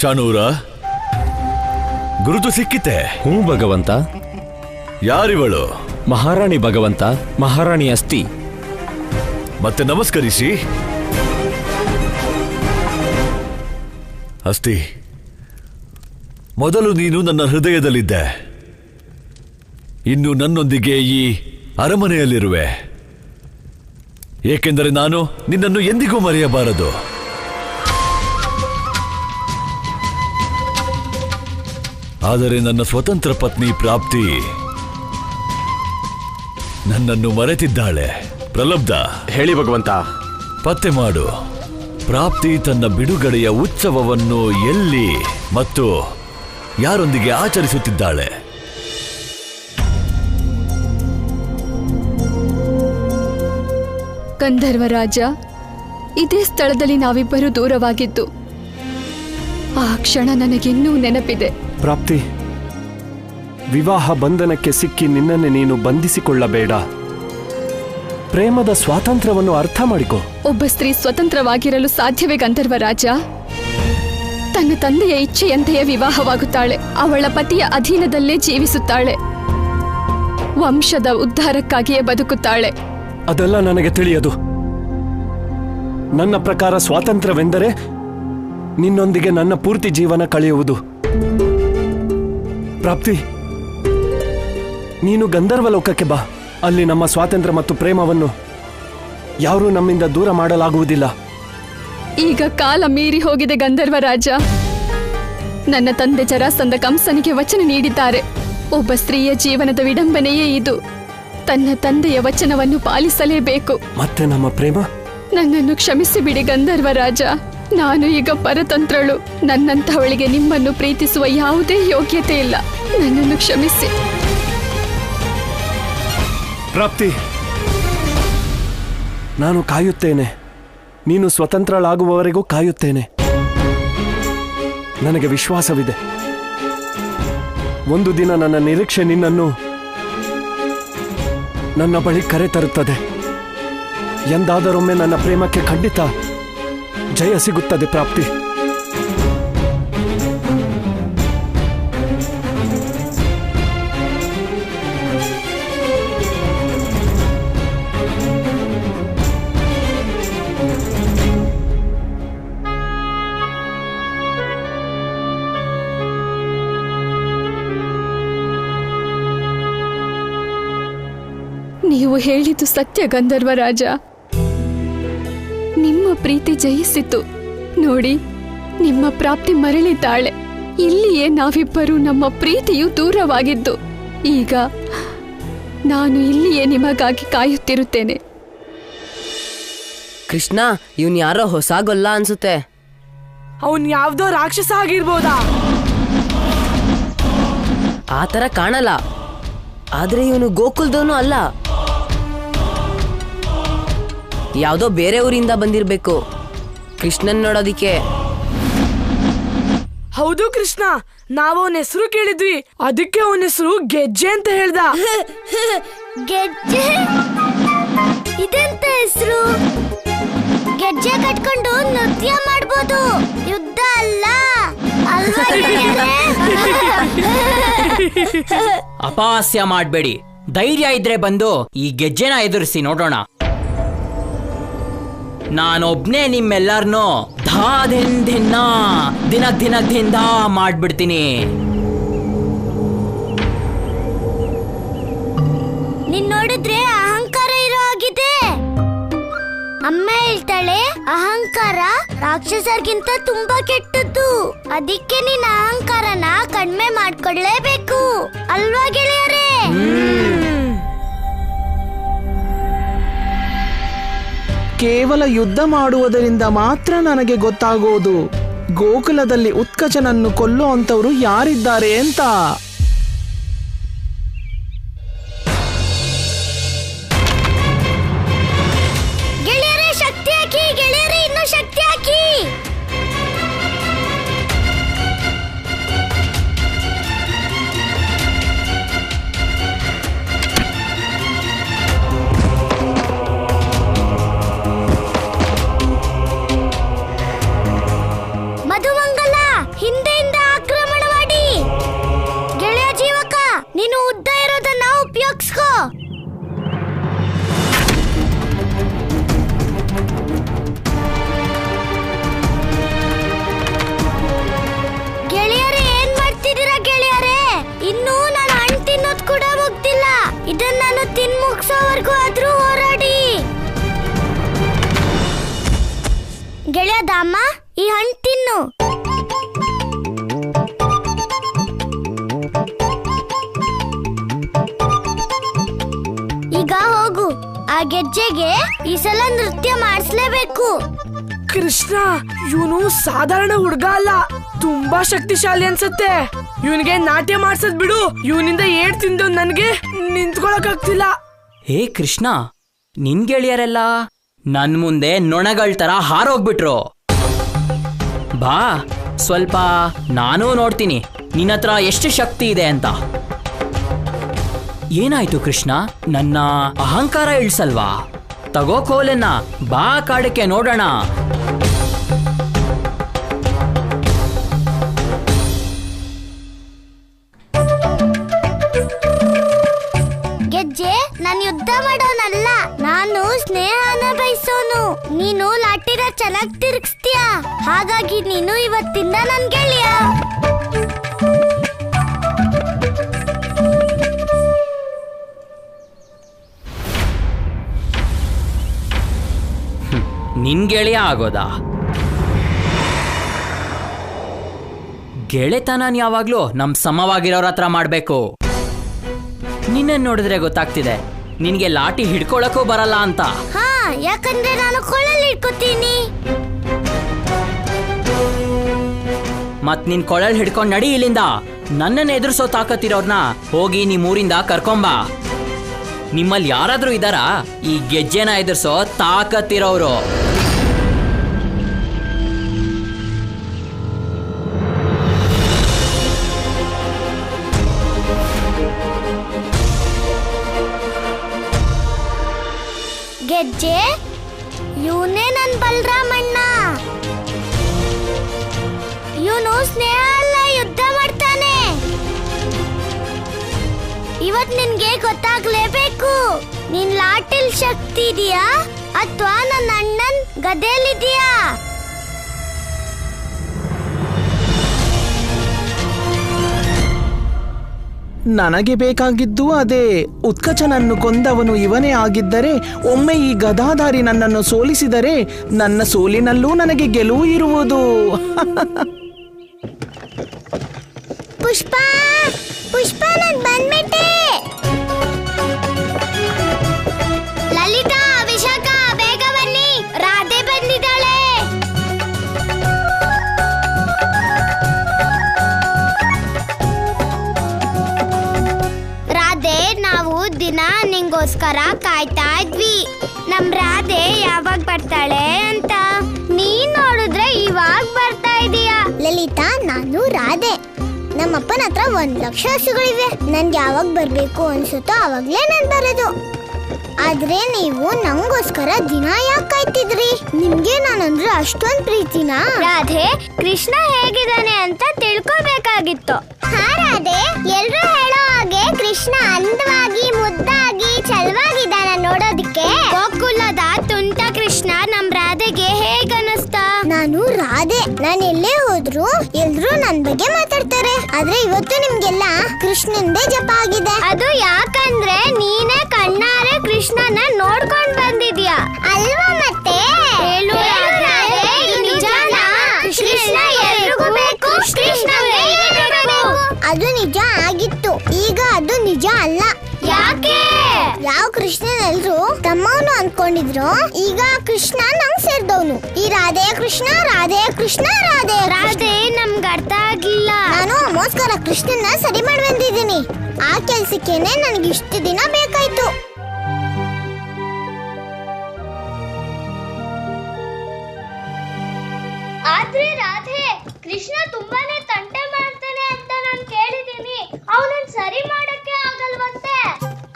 ಚಾಣೂರ, ಗುರುತು ಸಿಕ್ಕಿತೆ? ಹ್ಞೂ ಭಗವಂತ. ಯಾರಿವಳು? ಮಹಾರಾಣಿ ಭಗವಂತ, ಮಹಾರಾಣಿ ಅಸ್ತಿ. ಮತ್ತೆ ನಮಸ್ಕರಿಸಿ. ಅಸ್ತಿ, ಮೊದಲು ನೀನು ನನ್ನ ಹೃದಯದಲ್ಲಿದ್ದೆ. ಇನ್ನು ನನ್ನೊಂದಿಗೆ ಈ ಅರಮನೆಯಲ್ಲಿರುವೆ. ಏಕೆಂದರೆ ನಾನು ನಿನ್ನನ್ನು ಎಂದಿಗೂ ಮರೆಯಬಾರದು. ಆದರೆ ನನ್ನ ಸ್ವತಂತ್ರ ಪತ್ನಿ ಪ್ರಾಪ್ತಿ ನನ್ನನ್ನು ಮರೆತಿದ್ದಾಳೆ. ಪ್ರಲಬ್ಧ, ಹೇಳಿ ಭಗವಂತ. ಪತ್ತೆ ಮಾಡು, ಪ್ರಾಪ್ತಿ ತನ್ನ ಬಿಡುಗಡೆಯ ಉತ್ಸವವನ್ನು ಎಲ್ಲಿ ಮತ್ತು ಯಾರೊಂದಿಗೆ ಆಚರಿಸುತ್ತಿದ್ದಾಳೆ? ಗಂಧರ್ವರಾಜ, ಇದೇ ಸ್ಥಳದಲ್ಲಿ ನಾವಿಬ್ಬರು ದೂರವಾಗಿದ್ದು ಆ ಕ್ಷಣ ನನಗಿನ್ನೂ ನೆನಪಿದೆ. ಪ್ರಾಪ್ತಿ, ವಿವಾಹ ಬಂಧನಕ್ಕೆ ಸಿಕ್ಕಿ ನಿನ್ನನ್ನೇ ನೀನು ಬಂಧಿಸಿಕೊಳ್ಳಬೇಡ. ಪ್ರೇಮದ ಸ್ವಾತಂತ್ರ್ಯವನ್ನು ಅರ್ಥ ಮಾಡಿಕೊ. ಒಬ್ಬ ಸ್ತ್ರೀ ಸ್ವತಂತ್ರವಾಗಿರಲು ಸಾಧ್ಯವೇ ಗಂಧರ್ವರಾಜ? ತನ್ನ ತಂದೆಯ ಇಚ್ಛೆಯಂತೆಯೇ ವಿವಾಹವಾಗುತ್ತಾಳೆ. ಅವಳ ಪತಿಯ ಅಧೀನದಲ್ಲೇ ಜೀವಿಸುತ್ತಾಳೆ. ವಂಶದ ಉದ್ಧಾರಕ್ಕಾಗಿಯೇ ಬದುಕುತ್ತಾಳೆ. ಅದೆಲ್ಲ ನನಗೆ ತಿಳಿಯದು. ನನ್ನ ಪ್ರಕಾರ ಸ್ವಾತಂತ್ರ್ಯವೆಂದರೆ ನಿನ್ನೊಂದಿಗೆ ನನ್ನ ಪೂರ್ತಿ ಜೀವನ ಕಳೆಯುವುದು. ಪ್ರಾಪ್ತಿ, ನೀನು ಗಂಧರ್ವ ಲೋಕಕ್ಕೆ ಬಾ. ಅಲ್ಲಿ ನಮ್ಮ ಸ್ವಾತಂತ್ರ್ಯ ಮತ್ತು ಪ್ರೇಮವನ್ನು ಯಾರೂ ನಮ್ಮಿಂದ ದೂರ ಮಾಡಲಾಗುವುದಿಲ್ಲ. ಈಗ ಕಾಲ ಮೀರಿ ಹೋಗಿದೆ ಗಂಧರ್ವರಾಜ. ನನ್ನ ತಂದೆ ಜರಾಸಂಧ ಕಂಸನಿಗೆ ವಚನ ನೀಡಿದ್ದಾರೆ. ಒಬ್ಬ ಸ್ತ್ರೀಯ ಜೀವನದ ವಿಡಂಬನೆಯೇ ಇದು. ತನ್ನ ತಂದೆಯ ವಚನವನ್ನು ಪಾಲಿಸಲೇಬೇಕು. ಮತ್ತೆ ನಮ್ಮ ಪ್ರೇಮ? ನನ್ನನ್ನು ಕ್ಷಮಿಸಿ ಬಿಡಿ ಗಂಧರ್ವರಾಜ. ನಾನು ಈಗ ಪರತಂತ್ರಳು. ನನ್ನಂತಹವಳಿಗೆ ನಿಮ್ಮನ್ನು ಪ್ರೀತಿಸುವ ಯಾವುದೇ ಯೋಗ್ಯತೆ ಇಲ್ಲ. ನನ್ನನ್ನು ಕ್ಷಮಿಸಿ. ಪ್ರಾಪ್ತಿ, ನಾನು ಕಾಯುತ್ತೇನೆ. ನೀನು ಸ್ವತಂತ್ರಳಾಗುವವರೆಗೂ ಕಾಯುತ್ತೇನೆ. ನನಗೆ ವಿಶ್ವಾಸವಿದೆ, ಒಂದು ದಿನ ನನ್ನ ನಿರೀಕ್ಷೆ ನಿನ್ನನ್ನು ನನ್ನ ಬಳಿ ಕರೆ ತರುತ್ತದೆ. ಎಂದಾದರೊಮ್ಮೆ ನನ್ನ ಪ್ರೇಮಕ್ಕೆ ಖಂಡಿತ ಜಯ ಸಿಗುತ್ತದೆ ಪ್ರಾಪ್ತಿ. ನೀವು ಹೇಳಿದ್ದು ಸತ್ಯ ಗಂಧರ್ವರಾಜ. ನಿಮ್ಮ ಪ್ರೀತಿ ಜಯಿಸಿತು. ನೋಡಿ, ನಿಮ್ಮ ಪ್ರಾಪ್ತಿ ಮರಳಿದ್ದಾಳೆ. ಇಲ್ಲಿಯೇ ನಾವಿಬ್ಬರು ನಮ್ಮ ಪ್ರೀತಿಯು ದೂರವಾಗಿದ್ದು. ಈಗ ನಾನು ಇಲ್ಲಿಯೇ ನಿಮಗಾಗಿ ಕಾಯುತ್ತಿರುತ್ತೇನೆ. ಕೃಷ್ಣ, ಇವನ್ ಯಾರೋ ಹೊಸ ಗೊಲ್ಲ ಅನ್ಸುತ್ತೆ. ಅವನ್ ಯಾವ್ದೋ ರಾಕ್ಷಸ ಆಗಿರ್ಬೋದಾ? ಆ ತರ ಕಾಣಲ್ಲ, ಆದ್ರೆ ಇವನು ಗೋಕುಲ್ದವನು ಅಲ್ಲ. ಯಾವ್ದೋ ಬೇರೆ ಊರಿಂದ ಬಂದಿರ್ಬೇಕು ಕೃಷ್ಣನ್ ನೋಡೋದಿಕ್ಕೆ. ಹೌದು ಕೃಷ್ಣ, ನಾವು ಅವನ ಹೆಸರು ಕೇಳಿದ್ವಿ. ಅದಕ್ಕೆ ಅವನ ಹೆಸರು ಗೆಜ್ಜೆ ಅಂತ ಹೇಳ್ದ. ಗೆಜ್ಜೆ? ಇದೆಂತ ಹೆಸರು? ಗೆಜ್ಜೆ ಕಟ್ಕೊಂಡು ನೃತ್ಯ ಮಾಡ್ಬೋದು, ಯುದ್ಧ ಅಲ್ಲ ಅಲ್ವಾ? ಅಪಹಾಸ್ಯ ಮಾಡ್ಬೇಡಿ. ಧೈರ್ಯ ಇದ್ರೆ ಬಂದು ಈ ಗೆಜ್ಜೆನ ಎದುರಿಸಿ ನೋಡೋಣ. ನಾನೊಬ್ನೇ ನಿಮ್ಮೆಲ್ಲರನ್ನೂ ದಿನ ಮಾಡ್ಬಿಡ್ತೀನಿ. ನೀನ್ ನೋಡಿದ್ರೆ ಅಹಂಕಾರ ಇರೋ ಆಗಿದೆ. ಅಮ್ಮ ಹೇಳ್ತಾಳೆ, ಅಹಂಕಾರ ರಾಕ್ಷಸರಿಗಿಂತ ತುಂಬಾ ಕೆಟ್ಟದ್ದು. ಅದಕ್ಕೆ ನೀನ್ ಅಹಂಕಾರನ ಕಡಿಮೆ ಮಾಡ್ಕೊಳ್ಳೇಬೇಕು ಅಲ್ವಾ ಗೆಳೆಯರೇ? ಕೇವಲ ಯುದ್ಧ ಮಾಡುವುದರಿಂದ ಮಾತ್ರ ನನಗೆ ಗೊತ್ತಾಗೋದು ಗೋಕುಲದಲ್ಲಿ ಉತ್ಕಚನನ್ನು ಕೊಲ್ಲುವಂತವ್ರು ಯಾರಿದ್ದಾರೆ ಅಂತ. ಗೆಳೆಯರೇ ಶಕ್ತಿ ಹಾಕಿ, ಗೆಳೆಯರೇ ಇನ್ನೂ ಶಕ್ತಿ ಹಾಕಿ. ಹಿಂದೆಯಿಂದ ಆಕ್ರಮಣ ಮಾಡಿ. ಗೆಳೆಯ ಜೀವಕ, ನೀನು ಉದ್ದ ಇರೋದನ್ನ ಉಪಯೋಗಿಸ್ಕೋ. ಗೆಳೆಯರೇ, ಏನ್ ಮಾಡ್ತಿದ್ದೀರಾ ಗೆಳೆಯರೇ? ಇನ್ನೂ ನಾನು ಹಣ್ಣು ತಿನ್ನೋದ್ ಕೂಡ ಮುಗ್ದಿಲ್ಲ. ಇದನ್ನ ನಾನು ತಿನ್ ಮುಗ್ಸೋವರೆಗೂ ಆದ್ರೂ ಹೋರಾಡಿ. ಗೆಳೆಯ ದಾಮ, ಈ ಹಣ್ಣು ತಿನ್ನು. ಈಗ ಹೋಗು, ಆ ಗೆಜ್ಜೆಗೆ ಈ ಸಲ ನೃತ್ಯ ಮಾಡಿಸ್ಲೇಬೇಕು. ಕೃಷ್ಣ, ಇವನು ಸಾಧಾರಣ ಹುಡುಗ ಅಲ್ಲ, ತುಂಬಾ ಶಕ್ತಿಶಾಲಿ ಅನ್ಸತ್ತೆ. ಇವನಿಗೆ ನಾಟ್ಯ ಮಾಡ್ಸದ್ ಬಿಡು. ಇವನಿಂದ ಏಟ್ ತಿಂದು ನನ್ಗೆ ನಿಂತ್ಕೊಳಕ್ ಆಗ್ತಿಲ್ಲ. ಹೇ ಕೃಷ್ಣ, ನಿನ್ ಗೆಳೆಯರೆಲ್ಲ ನನ್ ಮುಂದೆ ನೊಣಗಳ ತರ ಹಾರೋಗ್ಬಿಟ್ರು. ಬಾ, ಸ್ವಲ್ಪ ನಾನೂ ನೋಡ್ತೀನಿ ನಿನ್ನ ಹತ್ರ ಎಷ್ಟು ಶಕ್ತಿ ಇದೆ ಅಂತ. ಏನಾಯ್ತು ಕೃಷ್ಣ, ನನ್ನ ಅಹಂಕಾರ ಇಳ್ಸಲ್ವಾ? ತಗೋ ಕೋಲನ್ನ, ಬಾ ಕಾಡಕ್ಕೆ ನೋಡೋಣ. ಗೆಜ್ಜೆ, ನಾನು ಯುದ್ಧ ಮಾಡೋನಲ್ಲ, ನಾನು ಸ್ನೇಹನ ಬಯಸೋನು. ನೀನು ಲಾಟಿನ ಚೆನ್ನಾಗಿ ತಿರುಗಿಸ್ತೀಯ, ಹಾಗಾಗಿ ನೀನು ಇವತ್ತಿಂದ ನನ್ ಗೆಳೆಯ. ನಿನ್ ಗೆಳೆಯ ಆಗೋದಾ? ಗೆಳೆತನ ಯಾವಾಗ್ಲೂ ನಮ್ ಸಮವಾಗಿರೋರ ಹತ್ರ ಮಾಡ್ಬೇಕು. ನಿನ್ನ ನೋಡಿದ್ರೆ ಗೊತ್ತಾಗ್ತಿದೆ ನಿನ್ಗೆ ಲಾಟಿ ಹಿಡ್ಕೊಳಕ್ಕೂ ಬರಲ್ಲ ಅಂತ. ಹಾ, ಯಾಕಂದ್ರೆ ನಾನು ಕೊಳ್ಳಲ್ಲಿ ಹಿಡ್ಕೊತೀನಿ. ಮತ್ ನಿನ್ ಕೊಳಲ್ ಹಿಡ್ಕೊಂಡ್ ನಡಿ ಇಲ್ಲಿಂದ. ನನ್ನನ್ನು ಎದುರಿಸೋ ತಾಕತ್ತಿರೋರ್ನ ಹೋಗಿ ನಿಮ್ಮೂರಿಂದ ಕರ್ಕೊಂಬಾ. ನಿಮ್ಮಲ್ಲಿ ಯಾರಾದ್ರೂ ಇದ್ದಾರಾ ಈ ಗೆಜ್ಜೆನ ಎದುರಿಸೋ ತಾಕತ್ತಿರೋರು? ಗೆಜ್ಜೆ, ಇವನೇ ನನ್ ಬಲರಾಮಣ್ಣ. ಇವನು ಸ್ನೇಹ ಅಲ್ಲ, ಯುದ್ಧ ಮಾಡ್ತಾನೆ. ಇವತ್ ನಿನ್ಗೆ ಗೊತ್ತಾಗ್ಲೇಬೇಕು, ನಿನ್ ಲಾಟಿಲ್ ಶಕ್ತಿ ಇದೆಯಾ ಅಥವಾ ನನ್ನ ಅಣ್ಣನ್ ಗದೆಯಲ್ಲಿದೆಯಾ? ನನಗೆ ಬೇಕಾಗಿದ್ದು ಅದೇ. ಉತ್ಕಚನನ್ನು ಕೊಂದವನು ಇವನೇ ಆಗಿದ್ದರೆ, ಒಮ್ಮೆ ಈ ಗದಾಧಾರಿ ನನ್ನನ್ನು ಸೋಲಿಸಿದರೆ ನನ್ನ ಸೋಲಿನಲ್ಲೂ ನನಗೆ ಗೆಲುವು ಇರುವುದು. ಪುಷ್ಪ, ಪುಷ್ಪ, ನಾನ್ ಬಂದ್ಬಿಟ್ಟೆ. ಲಲಿತಾ, ವಿಶಾಖ, ಬೇಗ ಬನ್ನಿ, ರಾಧೆ ಬಂದಿದ್ದಾಳೆ. ರಾಧೆ, ನಾವು ದಿನ ನಿಂಗೋಸ್ಕರ ಕಾಯ್ತಾ ಇದ್ವಿ. ನಮ್ ರಾಧೆ ಯಾವಾಗ ಬರ್ತಾಳೆ ಅಂತ. ನೀನ್ ನೋಡಿದ್ರೆ ಇವಾಗ ಬರ್ತಾ ಇದೀಯಾ. ಲಲಿತಾ, ನಾನು ರಾಧೆ. ನಮ್ಮಪ್ಪನ ಹತ್ರ 1,00,000 ಹಸುಗಳಿವೆ. ನನ್ಗೆ ಯಾವಾಗ ಬರ್ಬೇಕು ಅನ್ಸುತ್ತೋ ಅವಾಗ್ಲೇ ನಾನ್ ಬರೋದು. ಆದ್ರೆ ನೀವು ನಂಗೋಸ್ಕರ ದಿನ ಯಾಕೆ ಕಾಯ್ತಿದ್ರಿ? ನಿಮ್ಗೆ ನಾನಂದ್ರೆ ಅಷ್ಟೊಂದ್ ಪ್ರೀತಿನಾ? ರಾಧೆ, ಕೃಷ್ಣ ಹೇಗಿದ್ದಾನೆ ಅಂತ ತಿಳ್ಕೊಬೇಕಾಗಿತ್ತು. ಹಾ ರಾಧೆ, ಎಲ್ರು ಹೇಳೋ ಹಾಗೆ ಕೃಷ್ಣ ಅಂದವಾಗಿ, ಮುದ್ದಾಗಿ, ಚಲವಾಗಿದ್ದಾನ ನೋಡೋದಿಕ್ಕೆ. ಗೋಕುಲದ ತುಂಟ ಕೃಷ್ಣ ನಮ್ ರಾಧೆಗೆ ಹೇಗನ್ನಿಸ್ತಾ? ನಾನು ರಾಧೆ, ನಾನು ಎಲ್ಲೇ ಹೋದ್ರು ಎಲ್ರು ನನ್ ಬಗ್ಗೆ ಮಾತಾಡ್ತಾರೆ. ಆದ್ರೆ ಇವತ್ತು ನಿಮ್ಗೆಲ್ಲ ಕೃಷ್ಣಂದೇ ಜಪ ಆಗಿದೆ. ಅದು ಯಾಕಂದ್ರೆ ನೀನೇ ಕಣ್ಣಾರೆ ಕೃಷ್ಣನ ನೋಡ್ಕೊಂಡ್ ಬಂದಿದ್ಯಾ ಅಲ್ವಾ? ಮತ್ತೆ ಹೇಳು ರಾಧೆ, ನಿಜಾನಾ? ಕೃಷ್ಣ ಎಲ್ರಿಗೂ ಬೇಕು, ಕೃಷ್ಣವೇ ಬೇಕು. ಅದು ನಿಜ ಆಗಿತ್ತು, ಈಗ ಅದು ನಿಜ ಅಲ್ಲ. ಯಾಕೆ? ಯಾವ ಕೃಷ್ಣನ್ ಎಲ್ರು ತಮ್ಮವನು ಅನ್ಕೊಂಡಿದ್ರು, ಈಗ ಕೃಷ್ಣ ನಂಗ್ ಸೇರ್ದವನು. ಈ ರಾಧೆ ಕೃಷ್ಣ, ರಾಧೆ ಕೃಷ್ಣ, ರಾಧೆ ರಾಧೆ ನಮ್ಗೆ ಅರ್ಥ ಆಗಿಲ್ಲ. ನಾನು ಅಮ್ಮೋಸ್ಕರ ಕೃಷ್ಣನ ಸರಿ ಮಾಡಿ ಬಂದಿದ್ದೀನಿ. ಆ ಕೆಲ್ಸಕ್ಕೇನೆ ನನಗೆ ಇಷ್ಟು ದಿನ ಬೇಕಾಯ್ತು. ಆದ್ರೆ ರಾಧೆ, ಕೃಷ್ಣ ತುಂಬಾನೇ ತಂಟೆ ಮಾಡ್ತಾನೆ ಅಂತ ನಾನು ಕೇಳಿದ್ದೀನಿ. ಅವನನ್ನ ಸರಿ ಮಾಡಕ್ಕೆ ಆಗಲ್ವಂತೆ.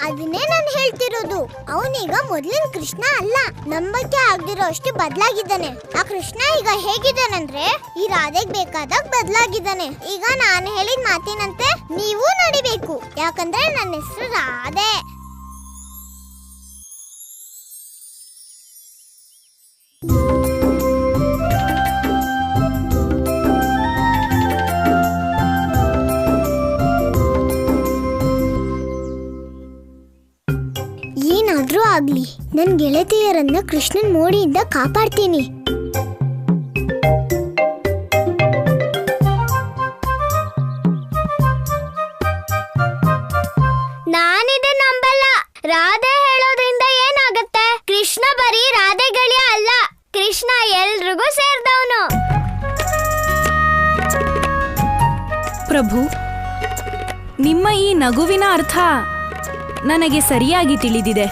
ಅದನ್ನೇ ನಾನು ಹೇಳ್ತಿರೋದು. ಅವನು ಅವನೀಗ ಮೊದ್ಲಿನ ಕೃಷ್ಣ ಅಲ್ಲ, ನಂಬಕ್ಕೆ ಆಗದಿರೋ ಅಷ್ಟು ಬದಲಾಗಿದ್ದಾನೆ. ಆ ಕೃಷ್ಣ ಈಗ ಹೇಗಿದ್ದಾನಂದ್ರೆ ಈ ರಾಧೆಗ್ ಬೇಕಾದಾಗ ಬದಲಾಗಿದ್ದಾನೆ. ಈಗ ನಾನು ಹೇಳಿದ ಮಾತಿನಂತೆ ನೀವು ನಡಿಬೇಕು, ಯಾಕಂದ್ರೆ ನನ್ನ ಹೆಸರು ರಾಧೆ. ಏನಾದ್ರೂ ಆಗ್ಲಿ, ನನ್ ಗೆಳತಿಯರನ್ನ ಕೃಷ್ಣನ್ ಮೋಡಿಯಿಂದ ಕಾಪಾಡ್ತೀನಿ. ನಾನಿದೆ ನಂಬಲ್ಲ. ರಾಧೆ ಹೇಳೋದ್ರಿಂದ ಏನಾಗತ್ತೆ? ಕೃಷ್ಣ ಬರೀ ರಾಧೆ ಗೆಳೆಯ ಅಲ್ಲ, ಕೃಷ್ಣ ಎಲ್ರಿಗೂ ಸೇರ್ದವನು. ಪ್ರಭು, ನಿಮ್ಮ ಈ ನಗುವಿನ ಅರ್ಥ ನನಗೆ ಸರಿಯಾಗಿ ತಿಳಿದಿದೆ.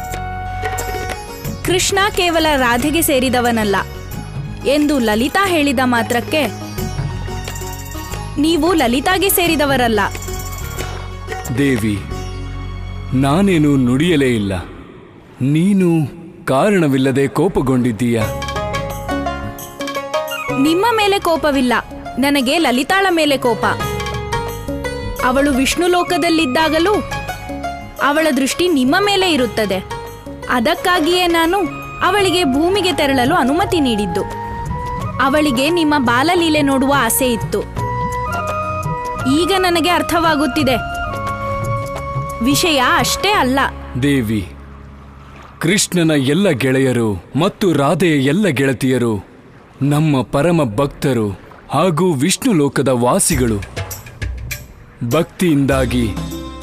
ಕೃಷ್ಣ ಕೇವಲ ರಾಧೆಗೆ ಸೇರಿದವನಲ್ಲ ಎಂದು ಲಲಿತಾ ಹೇಳಿದ ಮಾತ್ರಕ್ಕೆ ನೀವು ಲಲಿತಾಗೆ ಸೇರಿದವರಲ್ಲ. ದೇವಿ, ನಾನೇನು ನುಡಿಯಲೇ ಇಲ್ಲ. ನೀನು ಕಾರಣವಿಲ್ಲದೆ ಕೋಪಗೊಂಡಿದ್ದೀಯ. ನಿಮ್ಮ ಮೇಲೆ ಕೋಪವಿಲ್ಲ, ನನಗೆ ಲಲಿತಾಳ ಮೇಲೆ ಕೋಪ. ಅವಳು ವಿಷ್ಣು ಲೋಕದಲ್ಲಿದ್ದಾಗಲೂ ಅವಳ ದೃಷ್ಟಿ ನಿಮ್ಮ ಮೇಲೆ ಇರುತ್ತದೆ. ಅದಕ್ಕಾಗಿಯೇ ನಾನು ಅವಳಿಗೆ ಭೂಮಿಗೆ ತೆರಳಲು ಅನುಮತಿ ನೀಡಿದ್ದು. ಅವಳಿಗೆ ನಿಮ್ಮ ಬಾಲಲೀಲೆ ನೋಡುವ ಆಸೆ ಇತ್ತು. ಈಗ ನನಗೆ ಅರ್ಥವಾಗುತ್ತಿದೆ. ವಿಷಯ ಅಷ್ಟೇ ಅಲ್ಲ. ದೇವಿ, ಕೃಷ್ಣನ ಎಲ್ಲ ಗೆಳೆಯರು ಮತ್ತು ರಾಧೆಯ ಎಲ್ಲ ಗೆಳತಿಯರು ನಮ್ಮ ಪರಮ ಭಕ್ತರು ಹಾಗೂ ವಿಷ್ಣು ಲೋಕದ ವಾಸಿಗಳು. ಭಕ್ತಿಯಿಂದಾಗಿ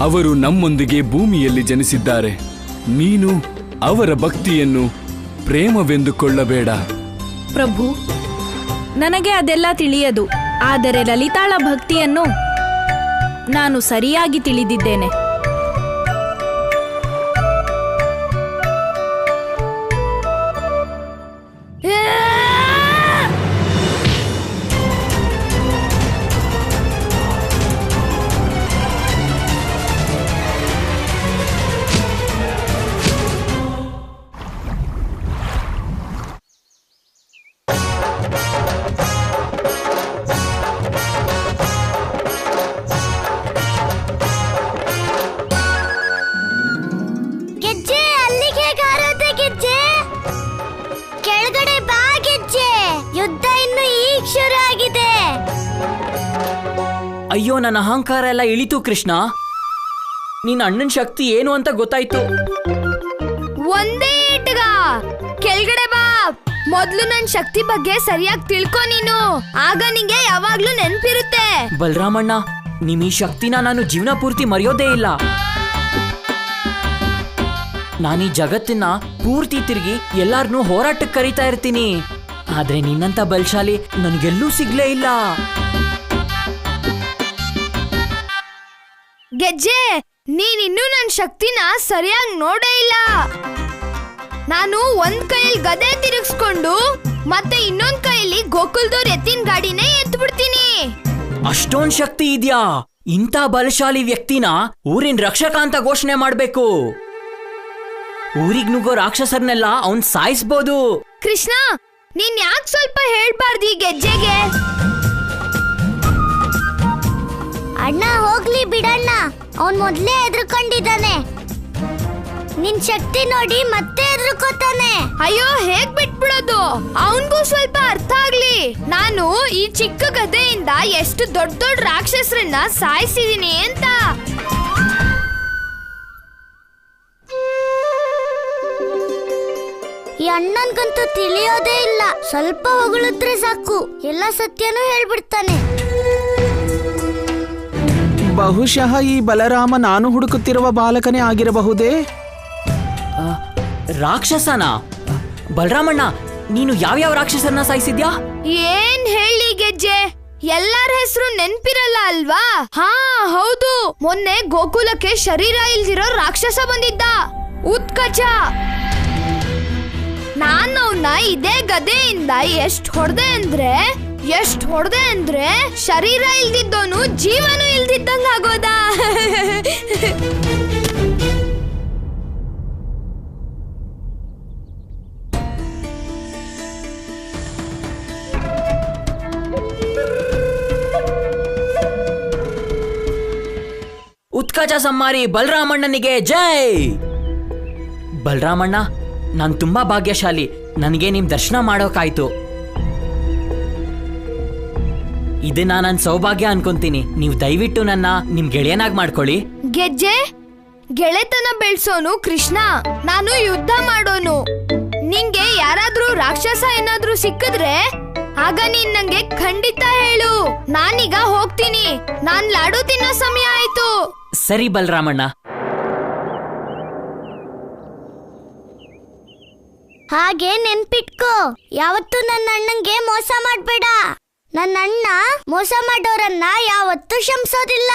ಅವರು ನಮ್ಮೊಂದಿಗೆ ಭೂಮಿಯಲ್ಲಿ ಜನಿಸಿದ್ದಾರೆ. ನೀನು ಅವರ ಭಕ್ತಿಯನ್ನು ಪ್ರೇಮವೆಂದುಕೊಳ್ಳಬೇಡ. ಪ್ರಭು, ನನಗೆ ಅದೆಲ್ಲ ತಿಳಿಯದು. ಆದರೆ ಲಲಿತಾಳ ಭಕ್ತಿಯನ್ನು ನಾನು ಸರಿಯಾಗಿ ತಿಳಿದಿದ್ದೇನೆ. ಅಯ್ಯೋ, ನನ್ನ ಅಹಂಕಾರ ಎಲ್ಲ ಇಳಿತು ಕೃಷ್ಣ. ನಿನ್ನ ಅಣ್ಣನ ಶಕ್ತಿ ಏನು ಅಂತ ಗೊತ್ತಾಯ್ತು. ಒಂದೇ ಇಟ್ಗ ಕೆಳಗಡೆ ಬಾ. ಮೊದ್ಲು ನನ್ ಶಕ್ತಿ ಬಗ್ಗೆ ಸರಿಯಾಗಿ ತಿಳ್ಕೊ ನೀನು, ಆಗ ನಿಂಗೆ ಯಾವಾಗ್ಲೂ ನೆನ್ಪಿರುತ್ತೆ. ಬಲರಾಮಣ್ಣ, ನಿಮ್ ಈ ಶಕ್ತಿನ ನಾನು ಜೀವನ ಪೂರ್ತಿ ಮರೆಯೋದೇ ಇಲ್ಲ. ನಾನೀ ಜಗತ್ತನ್ನ ಪೂರ್ತಿ ತಿರುಗಿ ಎಲ್ಲಾರನ್ನೂ ಹೋರಾಟಕ್ಕೆ ಕರೀತಾ ಇರ್ತೀನಿ. ಆದ್ರೆ ನಿನ್ನಂತ ಬಲಶಾಲಿ ನನಗೆಲ್ಲೂ ಸಿಗ್ಲೇ ಇಲ್ಲ. ಗೆಜ್ಜೆ, ನೀನಿನ್ನೂ ನನ್ ಶಕ್ತಿನ ಸರಿಯಾಗಿ ನೋಡೇ ಇಲ್ಲ. ನಾನು ಒಂದ್ ಕೈಯಲ್ಲಿ ಗದೆ ತಿರುಗಿಸ್ಕೊಂಡು ಮತ್ತೆ ಇನ್ನೊಂದ್ ಕೈಯಲ್ಲಿ ಗೋಕುಲ್ದವ್ರ ಎತ್ತಿನ ಗಾಡಿನೇ ಎತ್ಬಿಡ್ತೀನಿ. ಅಷ್ಟೊಂದ್ ಶಕ್ತಿ ಇದ್ಯಾ? ಇಂಥ ಬಲಶಾಲಿ ವ್ಯಕ್ತಿನ ಊರಿನ ರಕ್ಷಕ ಅಂತ ಘೋಷಣೆ ಮಾಡ್ಬೇಕು. ಊರಿಗ್ ನುಗ್ಗೋ ರಾಕ್ಷಸರ್ನೆಲ್ಲ ಅವನ್ ಸಾಯಿಸ್ಬೋದು. ಕೃಷ್ಣ, ನೀನ್ ಯಾಕೆ ಸ್ವಲ್ಪ ಹೇಳ್ಬಾರ್ದು ಈ ಗೆಜ್ಜೆಗೆ? ಅಣ್ಣ ಹೋಗ್ಲಿ ಬಿಡಣ್ಣ, ಅವನ್ ಮೊದ್ಲೇ ಎದ್ರುಕೊಂಡಿದ್ದಾನೆ. ನಿನ್ ಶಕ್ತಿ ನೋಡಿ ಮತ್ತೆ ಎದ್ರುಕೋತಾನೆ. ಅಯ್ಯೋ, ಹೇಗ್ ಬಿಟ್ಬಿಡೋದು? ಅವನ್ಗೂ ಸ್ವಲ್ಪ ಅರ್ಥ ಆಗ್ಲಿ. ನಾನು ಈ ಚಿಕ್ಕ ಗದೆಯಿಂದ ಎಷ್ಟು ದೊಡ್ಡ ದೊಡ್ಡ ರಾಕ್ಷಸರನ್ನ ಸಾಯಿಸಿದೀನಿ ಅಂತ. ಈ ಅಣ್ಣನ್ಗಂತೂ ತಿಳಿಯೋದೇ ಇಲ್ಲ. ಸ್ವಲ್ಪ ಹೊಗಳಿದ್ರೆ ಸಾಕು, ಎಲ್ಲ ಸತ್ಯನೂ ಹೇಳ್ಬಿಡ್ತಾನೆ. ಬಹುಶಃ ಈ ಬಲರಾಮ ನಾನು ಹುಡುಕುತ್ತಿರುವ ಬಾಲಕನೇ ಆಗಿರಬಹುದೇ? ರಾಕ್ಷಸನ? ಬಲರಾಮಣ್ಣ, ನೀನು ಯಾವ್ಯಾವ ರಾಕ್ಷಸರನ್ನ ಸಾಯಿಸಿದ್ಯಾ? ಏನ್ ಹೇಳಿ ಗೆಜ್ಜೆ, ಎಲ್ಲಾರ ಹೆಸರು ನೆನ್ಪಿರಲ್ಲ ಅಲ್ವಾ? ಹಾ ಹೌದು, ಮೊನ್ನೆ ಗೋಕುಲಕ್ಕೆ ಶರೀರ ಇಲ್ದಿರೋ ರಾಕ್ಷಸ ಬಂದಿದ್ದ, ಉತ್ಕಚ. ನಾನು ಅವನ್ನ ಇದೇ ಗದೆಯಿಂದ ಎಷ್ಟ್ ಹೊಡೆದೆ ಅಂದ್ರೆ ಶರೀರ ಇಲ್ದಿದ್ದೋನು ಜೀವನು ಇಲ್ದಿದ್ದಂಗ ಆಗೋದಾ? ಉತ್ಕಚ ಸಂಹಾರಿ ಬಲರಾಮಣ್ಣನಿಗೆ ಜೈ. ಬಲರಾಮಣ್ಣ, ನಾನು ತುಂಬಾ ಭಾಗ್ಯಶಾಲಿ. ನನಗೆ ನಿಮ್ ದರ್ಶನ ಮಾಡೋಕಾಯ್ತು. ಇದನ್ನ ನನ್ನ ಸೌಭಾಗ್ಯ ಅನ್ಕೊಂತೀನಿ. ನೀವು ದಯವಿಟ್ಟು ನನ್ನ ನಿಮ್ ಗೆಳೆಯನಾಗಿ ಮಾಡ್ಕೊಳ್ಳಿ. ಗೆಜ್ಜೆ, ಗೆಳೆತನ ಬೆಳ್ಸೋನು ಕೃಷ್ಣ, ನಾನು ಯುದ್ಧ ಮಾಡೋನು. ನಿಂಗೆ ಯಾರಾದ್ರೂ ರಾಕ್ಷಸ ಏನಾದ್ರೂ ಸಿಕ್ಕಿದ್ರೆ ಆಗ ನೀನ್ ನಂಗೆ ಖಂಡಿತ ಹೇಳು. ನಾನೀಗ ಹೋಗ್ತೀನಿ. ನಾನ್ ಲಾಡು ತಿನ್ನೋ ಸಮಯ ಆಯ್ತು. ಸರಿ ಬಲರಾಮಣ್ಣ. ಹಾಗೆ ನೆನ್ಪಿಟ್ಕೋ, ಯಾವತ್ತೂ ನನ್ನ ಅಣ್ಣಂಗೆ ಮೋಸ ಮಾಡ್ಬೇಡ. ನನ್ನ ಅಣ್ಣ ಮೋಸ ಮಾಡೋರನ್ನ ಯಾವತ್ತೂ ಕ್ಷಮಿಸೋದಿಲ್ಲ.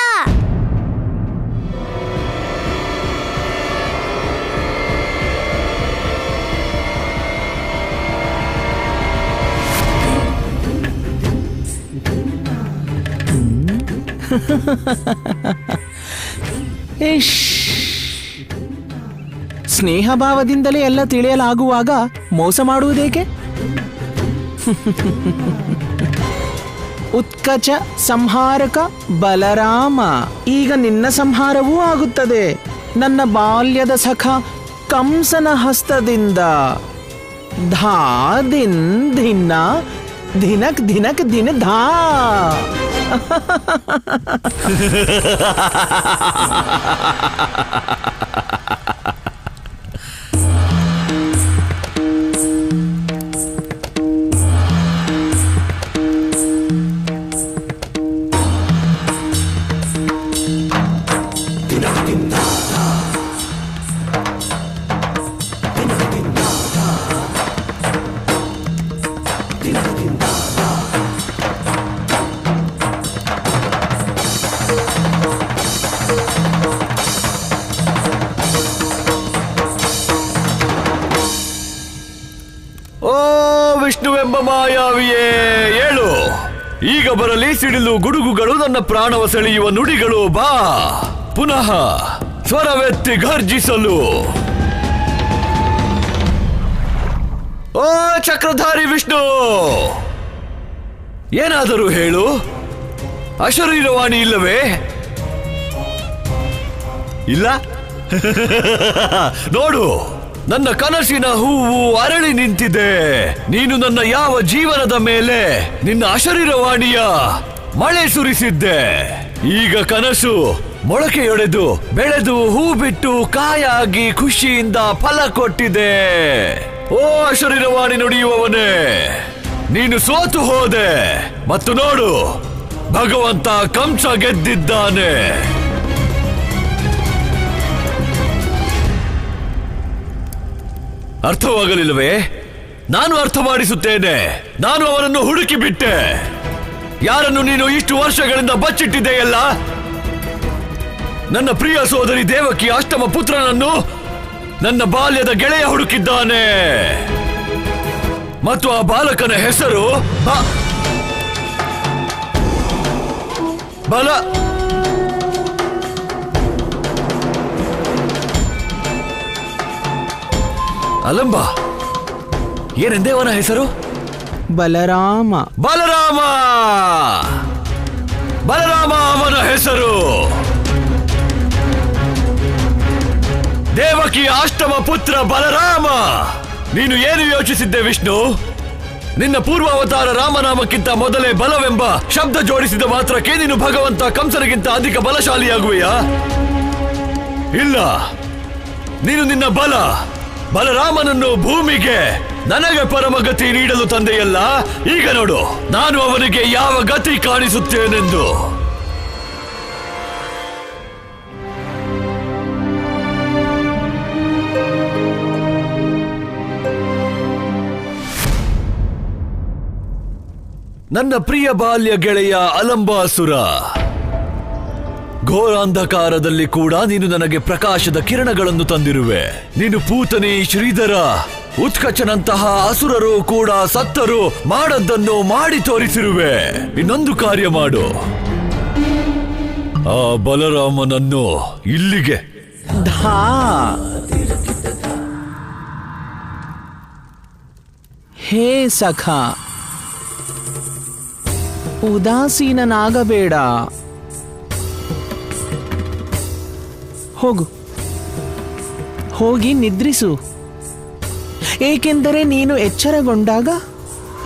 ಸ್ನೇಹ ಭಾವದಿಂದಲೇ ಎಲ್ಲ ತಿಳಿಯಲಾಗುವಾಗ ಮೋಸ ಮಾಡುವುದೇಕೆ? ಉತ್ಕಚ ಸಂಹಾರಕ ಬಲರಾಮ, ಈಗ ನಿನ್ನ ಸಂಹಾರವೂ ಆಗುತ್ತದೆ ನನ್ನ ಬಾಲ್ಯದ ಸಖ ಕಂಸನ ಹಸ್ತದಿಂದ. ಧಾ ದಿನ್ ಧಿನ್ನ ಧಿನಕ್ ಧಿನಕ್ ದಿನ ಧಾ. ವಿಷ್ಣುವೆಂಬ ಮಾಯಾವಿಯೇ ಏಳು. ಈಗ ಬರಲಿ ಸಿಡಿಲು ಗುಡುಗುಗಳು, ನನ್ನ ಪ್ರಾಣವ ಸೆಳೆಯುವ ನುಡಿಗಳು. ಬಾ ಪುನಃ ಸ್ವರವೆತ್ತಿ ಗರ್ಜಿಸಲು. ಓ ಚಕ್ರಧಾರಿ ವಿಷ್ಣು, ಏನಾದರೂ ಹೇಳು. ಅಶರೀರವಾಣಿ ಇಲ್ಲವೇ? ಇಲ್ಲ. ನೋಡು, ನನ್ನ ಕನಸಿನ ಹೂವು ಅರಳಿ ನಿಂತಿದೆ. ನೀನು ನನ್ನ ಯಾವ ಜೀವನದ ಮೇಲೆ ನಿನ್ನ ಅಶರೀರವಾಣಿಯ ಮಳೆ ಸುರಿಸಿದ್ದೆ. ಈಗ ಕನಸು ಮೊಳಕೆಯೊಡೆದು ಬೆಳೆದು ಹೂ ಬಿಟ್ಟು ಕಾಯಾಗಿ ಖುಷಿಯಿಂದ ಫಲ ಕೊಟ್ಟಿದೆ. ಓ ಅಶರೀರವಾಣಿ ನುಡಿಯುವವನೇ, ನೀನು ಸೋತು ಹೋದೆ. ಮತ್ತು ನೋಡು, ಭಗವಂತ ಕಂಸ ಗೆದ್ದಿದ್ದಾನೆ. ಅರ್ಥವಾಗಲಿಲ್ಲವೇ? ನಾನು ಅರ್ಥ ಮಾಡಿಸುತ್ತೇನೆ. ನಾನು ಅವನನ್ನು ಹುಡುಕಿ ಬಿಟ್ಟೆ. ಯಾರನ್ನು ನೀನು ಇಷ್ಟು ವರ್ಷಗಳಿಂದ ಬಚ್ಚಿಟ್ಟಿದೆಯಲ್ಲ, ನನ್ನ ಪ್ರಿಯ ಸೋದರಿ ದೇವಕಿ ಅಷ್ಟಮ ಪುತ್ರನನ್ನು ನನ್ನ ಬಾಲ್ಯದ ಗೆಳೆಯ ಹುಡುಕಿದ್ದಾನೆ. ಮತ್ತು ಆ ಬಾಲಕನ ಹೆಸರು ಬಲ. ಅಲಂಬ. ಏನೆಂದೇ ಅವನ ಹೆಸರು? ಬಲರಾಮ. ಬಲರಾಮ, ಬಲರಾಮ ಅವನ ಹೆಸರು. ದೇವಕಿ ಅಷ್ಟಮ ಪುತ್ರ ಬಲರಾಮ. ನೀನು ಏನು ಯೋಚಿಸಿದ್ದೆ ವಿಷ್ಣು? ನಿನ್ನ ಪೂರ್ವಾವತಾರ ರಾಮನಾಮಕ್ಕಿಂತ ಮೊದಲೇ ಬಲವೆಂಬ ಶಬ್ದ ಜೋಡಿಸಿದ ಮಾತ್ರಕ್ಕೆ ನೀನು ಭಗವಂತ ಕಂಸನಿಗಿಂತ ಅಧಿಕ ಬಲಶಾಲಿಯಾಗುವೆಯಾ? ಇಲ್ಲ. ನೀನು ನಿನ್ನ ಬಲರಾಮನನ್ನು ಭೂಮಿಗೆ ನನಗೆ ಪರಮಗತಿ ನೀಡಲು ತಂದೆಯಲ್ಲ. ಈಗ ನೋಡು, ನಾನು ಅವನಿಗೆ ಯಾವ ಗತಿ ಕಾಣಿಸುತ್ತೇನೆಂದು. ನನ್ನ ಪ್ರಿಯ ಬಾಲ್ಯ ಗೆಳೆಯ ಅಲಂಬಾಸುರ, ಘೋರಾಂಧಕಾರದಲ್ಲಿ ಕೂಡ ನೀನು ನನಗೆ ಪ್ರಕಾಶದ ಕಿರಣಗಳನ್ನು ತಂದಿರುವೆ. ನೀನು ಪೂತನಿ, ಶ್ರೀಧರ, ಉತ್ಕಚನಂತಹ ಅಸುರರು ಕೂಡ ಸತ್ತರು ಮಾಡದ್ದನ್ನು ಮಾಡಿ ತೋರಿಸಿರುವೆ. ಇನ್ನೊಂದು ಕಾರ್ಯ ಮಾಡು, ಆ ಬಲರಾಮನನ್ನು ಇಲ್ಲಿಗೆ ಹೇ ಸಖ, ಉದಾಸೀನನಾಗಬೇಡ. ಹೋಗು, ಹೋಗಿ ನಿದ್ರಿಸು. ಏಕೆಂದರೆ ನೀನು ಎಚ್ಚರಗೊಂಡಾಗ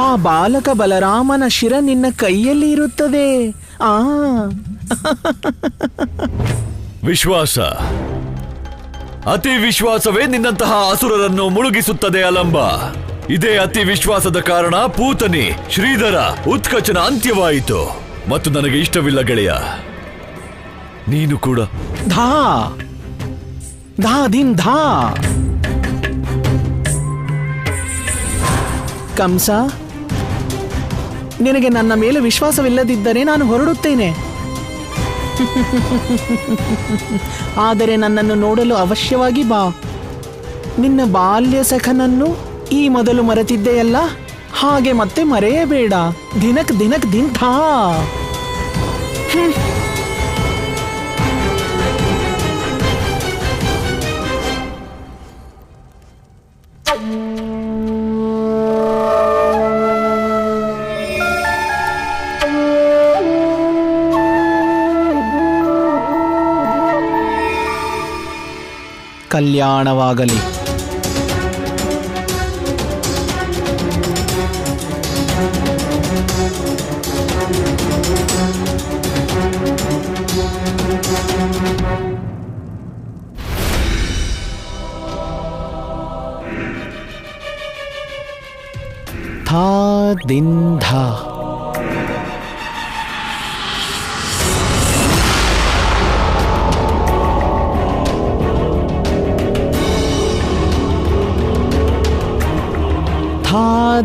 ಆ ಬಾಲಕ ಬಲರಾಮನ ಶಿರ ನಿನ್ನ ಕೈಯಲ್ಲಿ ಇರುತ್ತದೆ. ವಿಶ್ವಾಸ, ಅತಿ ವಿಶ್ವಾಸವೇ ನಿನ್ನಂತಹ ಅಸುರರನ್ನು ಮುಳುಗಿಸುತ್ತದೆ ಅಲಂಬ. ಇದೇ ಅತಿ ವಿಶ್ವಾಸದ ಕಾರಣ ಪೂತನಿ, ಶ್ರೀಧರ, ಉತ್ಕಚನ ಅಂತ್ಯವಾಯಿತು. ಮತ್ತು ನನಗೆ ಇಷ್ಟವಿಲ್ಲ ಗೆಳೆಯ, ನೀನು ಕೂಡ. ಧಾ ಧಾ ದಿನ್ ಧಾ. ಕಂಸ, ನಿನಗೆ ನನ್ನ ಮೇಲೆ ವಿಶ್ವಾಸವಿಲ್ಲದಿದ್ದರೆ ನಾನು ಹೊರಡುತ್ತೇನೆ. ಆದರೆ ನನ್ನನ್ನು ನೋಡಲು ಅವಶ್ಯವಾಗಿ ಬಾ. ನಿನ್ನ ಬಾಲ್ಯ ಸಖನನ್ನು ಈ ಮೊದಲು ಮರೆತಿದ್ದೆಯಲ್ಲ, ಹಾಗೆ ಮತ್ತೆ ಮರೆಯಬೇಡ. ದಿನಕ್ ದಿನಕ್ ದಿನ್ ಥಾ. ಕಲ್ಯಾಣವಾಗಲಿ. ಥಾ ದಿನ್ ಧಾ.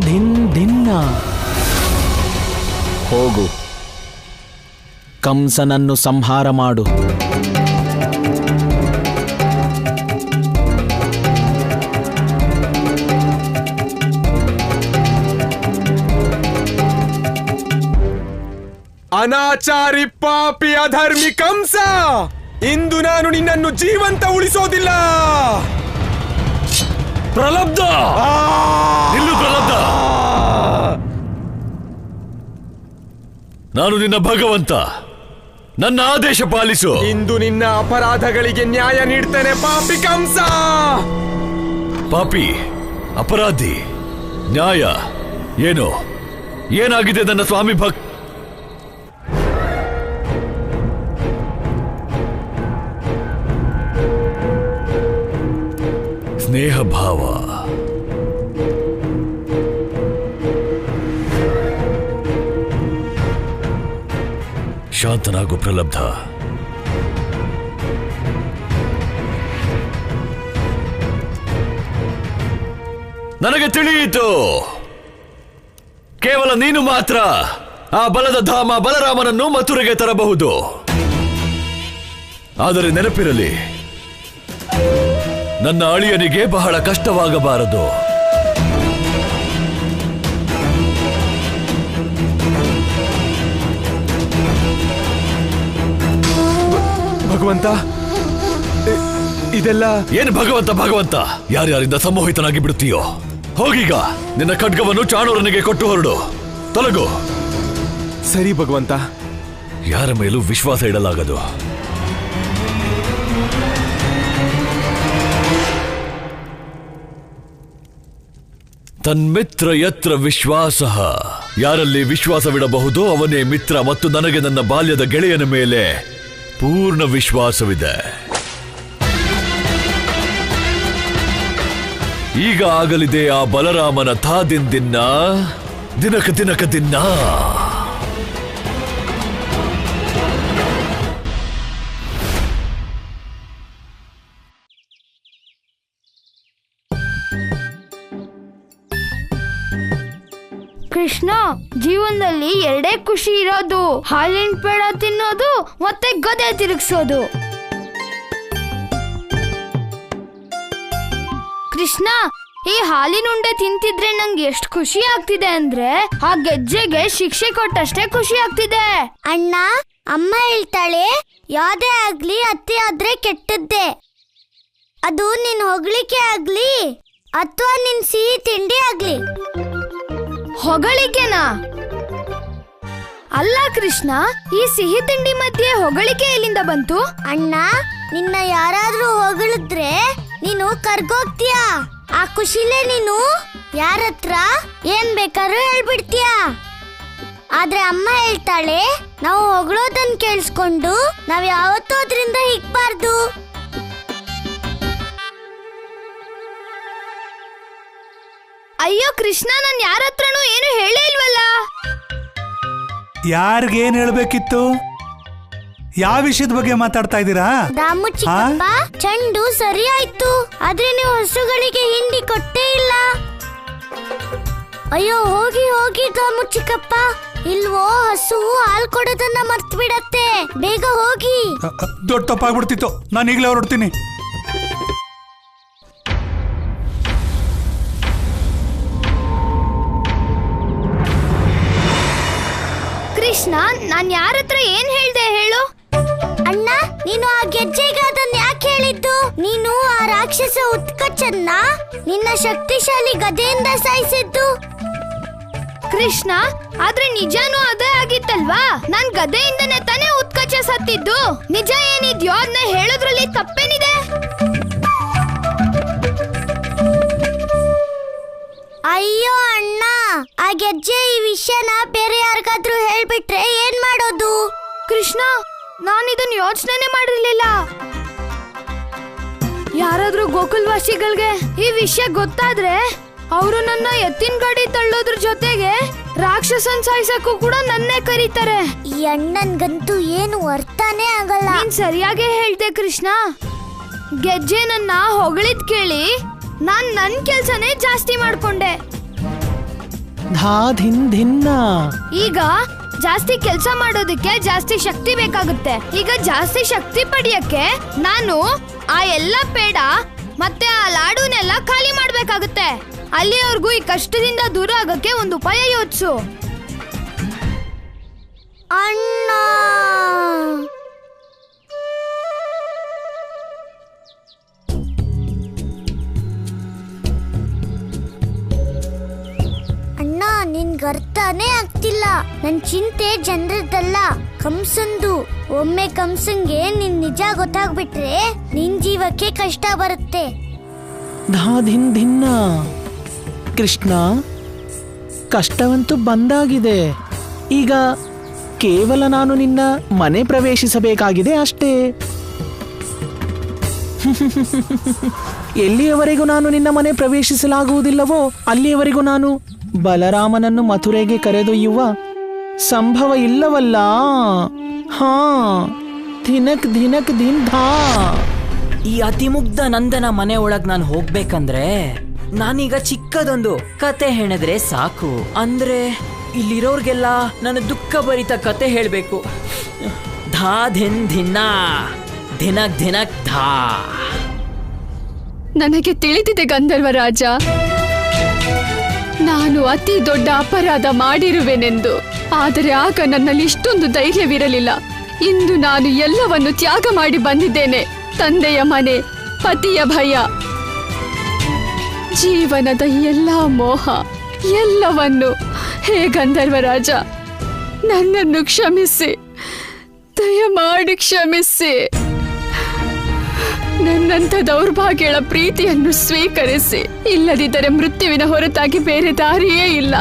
ಧಿನ್ ಧಿನ್ನ. ಹೋಗು, ಕಂಸನನ್ನು ಸಂಹಾರ ಮಾಡು. ಅನಾಚಾರಿ, ಪಾಪಿ, ಅಧರ್ಮಿ ಕಂಸ, ಇಂದು ನಾನು ನಿನ್ನನ್ನು ಜೀವಂತ ಉಳಿಸೋದಿಲ್ಲ. ಪ್ರಲಬ್ಧ, ನಿಲ್ಲು ಪ್ರಲಬ್ಧ. ನಾನು ನಿನ್ನ ಭಗವಂತ, ನನ್ನ ಆದೇಶ ಪಾಲಿಸು. ಇಂದು ನಿನ್ನ ಅಪರಾಧಗಳಿಗೆ ನ್ಯಾಯ ನೀಡ್ತೇನೆ ಪಾಪಿ ಕಂಸ. ಪಾಪಿ, ಅಪರಾಧಿ, ನ್ಯಾಯ ಏನು? ಏನಾಗಿದೆ ನನ್ನ ಸ್ವಾಮಿ ಭಕ್ತ? ಸ್ನೇಹ ಭಾವ, ಶಾಂತನಾಗು ಪ್ರಲಬ್ಧ. ನನಗೆ ತಿಳಿಯಿತು, ಕೇವಲ ನೀನು ಮಾತ್ರ ಆ ಬಲದ ಧಾಮ ಬಲರಾಮನನ್ನು ಮಥುರೆಗೆ ತರಬಹುದು. ಆದರೆ ನೆನಪಿರಲಿ, ನನ್ನ ಅಳಿಯನಿಗೆ ಬಹಳ ಕಷ್ಟವಾಗಬಾರದು. ಭಗವಂತ, ಇದೆಲ್ಲ ಏನು ಭಗವಂತ ಭಗವಂತ? ಯಾರ್ಯಾರಿಂದ ಸಂಮೋಹಿತನಾಗಿ ಬಿಡುತ್ತೀಯೋ? ಹೋಗೀಗ ನಿನ್ನ ಖಡ್ಗವನ್ನು ಚಾಣೂರನಿಗೆ ಕೊಟ್ಟು ಹೊರಡು. ತೊಲಗು. ಸರಿ ಭಗವಂತ. ಯಾರ ಮೇಲೂ ವಿಶ್ವಾಸ ಇಡಲಾಗದು. ತನ್ಮಿತ್ರ ಯತ್ರ ವಿಶ್ವಾಸ. ಯಾರಲ್ಲಿ ವಿಶ್ವಾಸವಿಡಬಹುದೋ ಅವನೇ ಮಿತ್ರ. ಮತ್ತು ನನಗೆ ನನ್ನ ಬಾಲ್ಯದ ಗೆಳೆಯನ ಮೇಲೆ ಪೂರ್ಣ ವಿಶ್ವಾಸವಿದೆ. ಈಗ ಆಗಲಿದೆ ಆ ಬಲರಾಮನ ದಿನ್ನ ದಿನಕ ದಿನಕ ದಿನ್ನ. ಕೃಷ್ಣ, ಜೀವನದಲ್ಲಿ ಎರಡೇ ಖುಷಿ ಇರೋದು, ಹಾಲಿನ ಪೇಡ ತಿನ್ನೋದು ಮತ್ತೆ ಗದೆ ತಿರುಗಿಸೋದು. ಕೃಷ್ಣ, ಈ ಹಾಲಿನ ಉಂಡೆ ತಿಂತಿದ್ರೆ ನಂಗೆ ಎಷ್ಟು ಖುಷಿ ಆಗ್ತಿದೆ ಅಂದ್ರೆ ಆ ಗೆಜ್ಜೆಗೆ ಶಿಕ್ಷೆ ಕೊಟ್ಟಷ್ಟೇ ಖುಷಿ ಆಗ್ತಿದೆ. ಅಣ್ಣ, ಅಮ್ಮ ಹೇಳ್ತಾಳೆ, ಯಾವ್ದೇ ಆಗ್ಲಿ ಅತ್ತೆ ಆದ್ರೆ ಕೆಟ್ಟದ್ದೇ. ಅದು ನಿನ್ ಹೊಗಳಿಕೆ ಆಗ್ಲಿ ಅಥವಾ ನಿನ್ ಸಿಹಿ ತಿಂಡಿ ಆಗ್ಲಿ. ಹೊಗಳಿಕೆನಾ? ಅಲ್ಲ ಕೃಷ್ಣ, ಈ ಸಿಹಿ ತಿಂಡಿ ಮಧ್ಯೆ ಹೊಗಳಿಕೆ ಎಲ್ಲಿಂದ ಬಂತು? ಅಣ್ಣ, ನಿನ್ನ ಯಾರಾದ್ರೂ ಹೊಗಳಿದ್ರೆ ನೀನು ಕರ್ಗೋಗ್ತೀಯ. ಆ ಖುಷಿಲೇ ನೀನು ಯಾರ ಹತ್ರ ಏನ್ ಬೇಕಾದ್ರೂ ಹೇಳ್ಬಿಡ್ತೀಯ. ಆದ್ರೆ ಅಮ್ಮ ಹೇಳ್ತಾಳೆ, ನಾವು ಹೊಗಳೋದನ್ನ ಕೇಳಿಸ್ಕೊಂಡು ನಾವ್ ಯಾವತ್ತೂ ಅದರಿಂದ ಹಿಗ್ಬಾರ್ದು. ಅಯ್ಯೋ ಕೃಷ್ಣ, ನಾನ್ ಯಾರ ಹತ್ರನೂ ಏನು ಹೇಳೇ ಇಲ್ವಲ್ಲ. ಯಾರಿಗೇನ್ ಹೇಳ್ಬೇಕಿತ್ತು? ಯಾವ ವಿಷಯದ ಬಗ್ಗೆ ಮಾತಾಡ್ತಾ ಇದ್ದೀರಾ? ದಾಮು ಚಿಕ್ಕಪ್ಪ, ಚೆಂಡು ಸರಿ ಆಯ್ತು, ಆದ್ರೆ ನೀವು ಹಸುಗಳಿಗೆ ಹಿಂಡಿ ಕೊಟ್ಟೇ ಇಲ್ಲ. ಅಯ್ಯೋ ಹೋಗಿ ಹೋಗಿ ದಾಮು ಚಿಕ್ಕಪ್ಪ, ಇಲ್ವೋ ಹಸು ಹಾಲ್ ಕೊಡೋದನ್ನ ಮರ್ತು ಬಿಡತ್ತೆ. ಬೇಗ ಹೋಗಿ. ದೊಡ್ಡ ತಪ್ಪಾಗ್ಬಿಡ್ತಿತ್ತು, ನಾನು ಈಗಲೇ ಹೊರಡ್ತೀನಿ. ಕೃಷ್ಣ, ನಾನ್ ಯಾರ ಹತ್ರ ಏನ್ ಹೇಳ್ದೆ ಹೇಳು? ಅಣ್ಣ, ನೀನು ಆ ಗೆಜ್ಜೆಗೆ ಅದನ್ನ ಯಾಕೆ ಹೇಳಿದ್ದು? ನೀನು ಆ ರಾಕ್ಷಸ ಉತ್ಕಚನ್ನ ನಿನ್ನ ಶಕ್ತಿಶಾಲಿ ಗದೆಯಿಂದ ಸಾಯಿಸಿದ್ದು. ಕೃಷ್ಣ, ಆದ್ರೆ ನಿಜಾನೂ ಅದೇ ಆಗಿತ್ತಲ್ವಾ? ನಾನ್ ಗದೆಯಿಂದನೇ ತಾನೇ ಉತ್ಕಚ ಸತ್ತಿದ್ದು. ನಿಜ ಏನಿದ್ಯೋ ಅದನ್ನ ಹೇಳೋದ್ರಲ್ಲಿ ತಪ್ಪೇನಿದೆ? ಅಯ್ಯೋ ಅಣ್ಣ, ಆ ಗೆಜ್ಜೆ ಈ ವಿಷಯನ ಬೇರೆ ಯಾರಿಗಾದ್ರೂ ಹೇಳ್ಬಿಟ್ರೆ ಏನ್ ಮಾಡೋದು? ಕೃಷ್ಣ, ನಾನಿದನ್ನ ಯೋಚನೆ ಮಾಡಿರ್ಲಿಲ್ಲ. ಯಾರಾದ್ರೂ ಗೋಕುಲ್ವಾಸಿಗಳಿಗೆ ಈ ವಿಷಯ ಗೊತ್ತಾದ್ರೆ ಅವರು ನನ್ನ ಎತ್ತಿನ ಗಾಡಿ ತಳ್ಳೋದ್ರ ಜೊತೆಗೆ ರಾಕ್ಷಸನ್ ಸಾಯಿಸಕ್ಕೂ ಕೂಡ ನನ್ನೇ ಕರೀತಾರೆ. ಈ ಅಣ್ಣನ್ಗಂತೂ ಏನು ಅರ್ಥನೇ ಆಗಲ್ಲ. ನೀನ್ ಸರಿಯಾಗೇ ಹೇಳ್ದೆ ಕೃಷ್ಣ. ಗೆಜ್ಜೆ ನನ್ನ ಹೊಗಳಿದ್ ಕೇಳಿ ನಾನ್ ನನ್ ಕೆಲ್ಸನೇ ಜಾಸ್ತಿ ಮಾಡ್ಕೊಂಡೆ. ಧಾ ಧಿನ್ ಧಿನ್ನ. ಈಗ ಜಾಸ್ತಿ ಕೆಲಸ ಮಾಡೋದಕ್ಕೆ ಜಾಸ್ತಿ ಶಕ್ತಿ ಬೇಕಾಗುತ್ತೆ. ಈಗ ಜಾಸ್ತಿ ಶಕ್ತಿ ಪಡೆಯಕ್ಕೆ ನಾನು ಆ ಎಲ್ಲ ಪೇಡ ಮತ್ತೆ ಆ ಲಾಡುನೆಲ್ಲ ಖಾಲಿ ಮಾಡ್ಬೇಕಾಗುತ್ತೆ. ಅಲ್ಲಿವರೆಗೂ ಈ ಕಷ್ಟದಿಂದ ದೂರ ಆಗಕ್ಕೆ ಒಂದು ಉಪಾಯ ಯೋಚಿಸು. ಅಣ್ಣ, ಅಣ್ಣ, ನಿನ್ಗೆ ಅರ್ಥನೇ ಆಗ್ತಿಲ್ಲ. ನನ್ ಚಿಂತೆ ಜನರದ್ದಲ್ಲ, ಕಂಸಂದು. ಒಮ್ಮೆ ಕಂಸಂಗೆ ನಿನ್ ನಿಜ ಗೊತ್ತಾಗ್ಬಿಟ್ರೆ ನಿನ್ ಜೀವಕ್ಕೆ ಕಷ್ಟ ಬರುತ್ತೆ. ಧಾ ಧಿನ್ ಧಿನ್ನ. ಕೃಷ್ಣ, ಕಷ್ಟವಂತೂ ಬಂದಾಗಿದೆ. ಈಗ ಕೇವಲ ನಾನು ನಿನ್ನ ಮನೆ ಪ್ರವೇಶಿಸಬೇಕಾಗಿದೆ ಅಷ್ಟೇ. ಎಲ್ಲಿಯವರೆಗೂ ನಾನು ನಿನ್ನ ಮನೆ ಪ್ರವೇಶಿಸಲಾಗುವುದಿಲ್ಲವೋ ಅಲ್ಲಿಯವರೆಗೂ ನಾನು ಬಲರಾಮನನ್ನು ಮಥುರೆಗೆ ಕರೆದೊಯ್ಯುವ ಸಂಭವ ಇಲ್ಲವಲ್ಲ. ಹಾ, ಧಿನಕ್ ಧಿನಕ್ ಧಿನ್ ಧಾ. ಈ ಅತಿಮುಗ್ಧ ನಂದನ ಮನೆ ಒಳಗ್ ನಾನು ಹೋಗ್ಬೇಕಂದ್ರೆ ನಾನೀಗ ಚಿಕ್ಕದೊಂದು ಕತೆ ಹೇಳಿದ್ರೆ ಸಾಕು. ಅಂದ್ರೆ ಇಲ್ಲಿರೋರ್ಗೆಲ್ಲ ನನ್ನ ದುಃಖ ಭರಿತ ಕತೆ ಹೇಳ್ಬೇಕು. ಧಾ ಧಿನ್ ಧಿನ್ನ, ಧಿನಕ್ ಧಿನಕ್ ಧಾ. ನನಗೆ ತಿಳಿದಿದೆ ಗಂಧರ್ವರಾಜ, ನಾನು ಅತಿ ದೊಡ್ಡ ಅಪರಾಧ ಮಾಡಿರುವೆನೆಂದು. ಆದರೆ ಆಗ ನನ್ನಲ್ಲಿ ಇಷ್ಟೊಂದು ಧೈರ್ಯವಿರಲಿಲ್ಲ. ಇಂದು ನಾನು ಎಲ್ಲವನ್ನು ತ್ಯಾಗ ಮಾಡಿ ಬಂದಿದ್ದೇನೆ. ತಂದೆಯ ಮನೆ, ಪತಿಯ ಭಯ, ಜೀವನದ ಎಲ್ಲ ಮೋಹ, ಎಲ್ಲವನ್ನು. ಹೇ ಗಂಧರ್ವರಾಜ, ನನ್ನನ್ನು ಕ್ಷಮಿಸಿ, ದಯಮಾಡಿ ಕ್ಷಮಿಸಿ. ನನ್ನಂಥ ದೌರ್ಭಾಗ್ಯಳ ಪ್ರೀತಿಯನ್ನು ಸ್ವೀಕರಿಸಿ. ಇಲ್ಲದಿದ್ದರೆ ಮೃತ್ಯುವಿನ ಹೊರತಾಗಿ ಬೇರೆ ದಾರಿಯೇ ಇಲ್ಲ.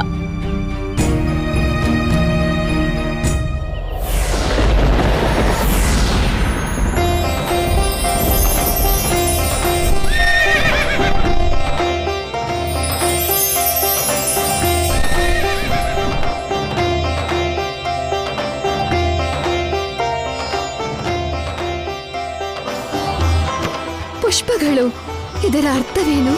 ಪುಷ್ಪಗಳು, ಇದರ ಅರ್ಥವೇನು?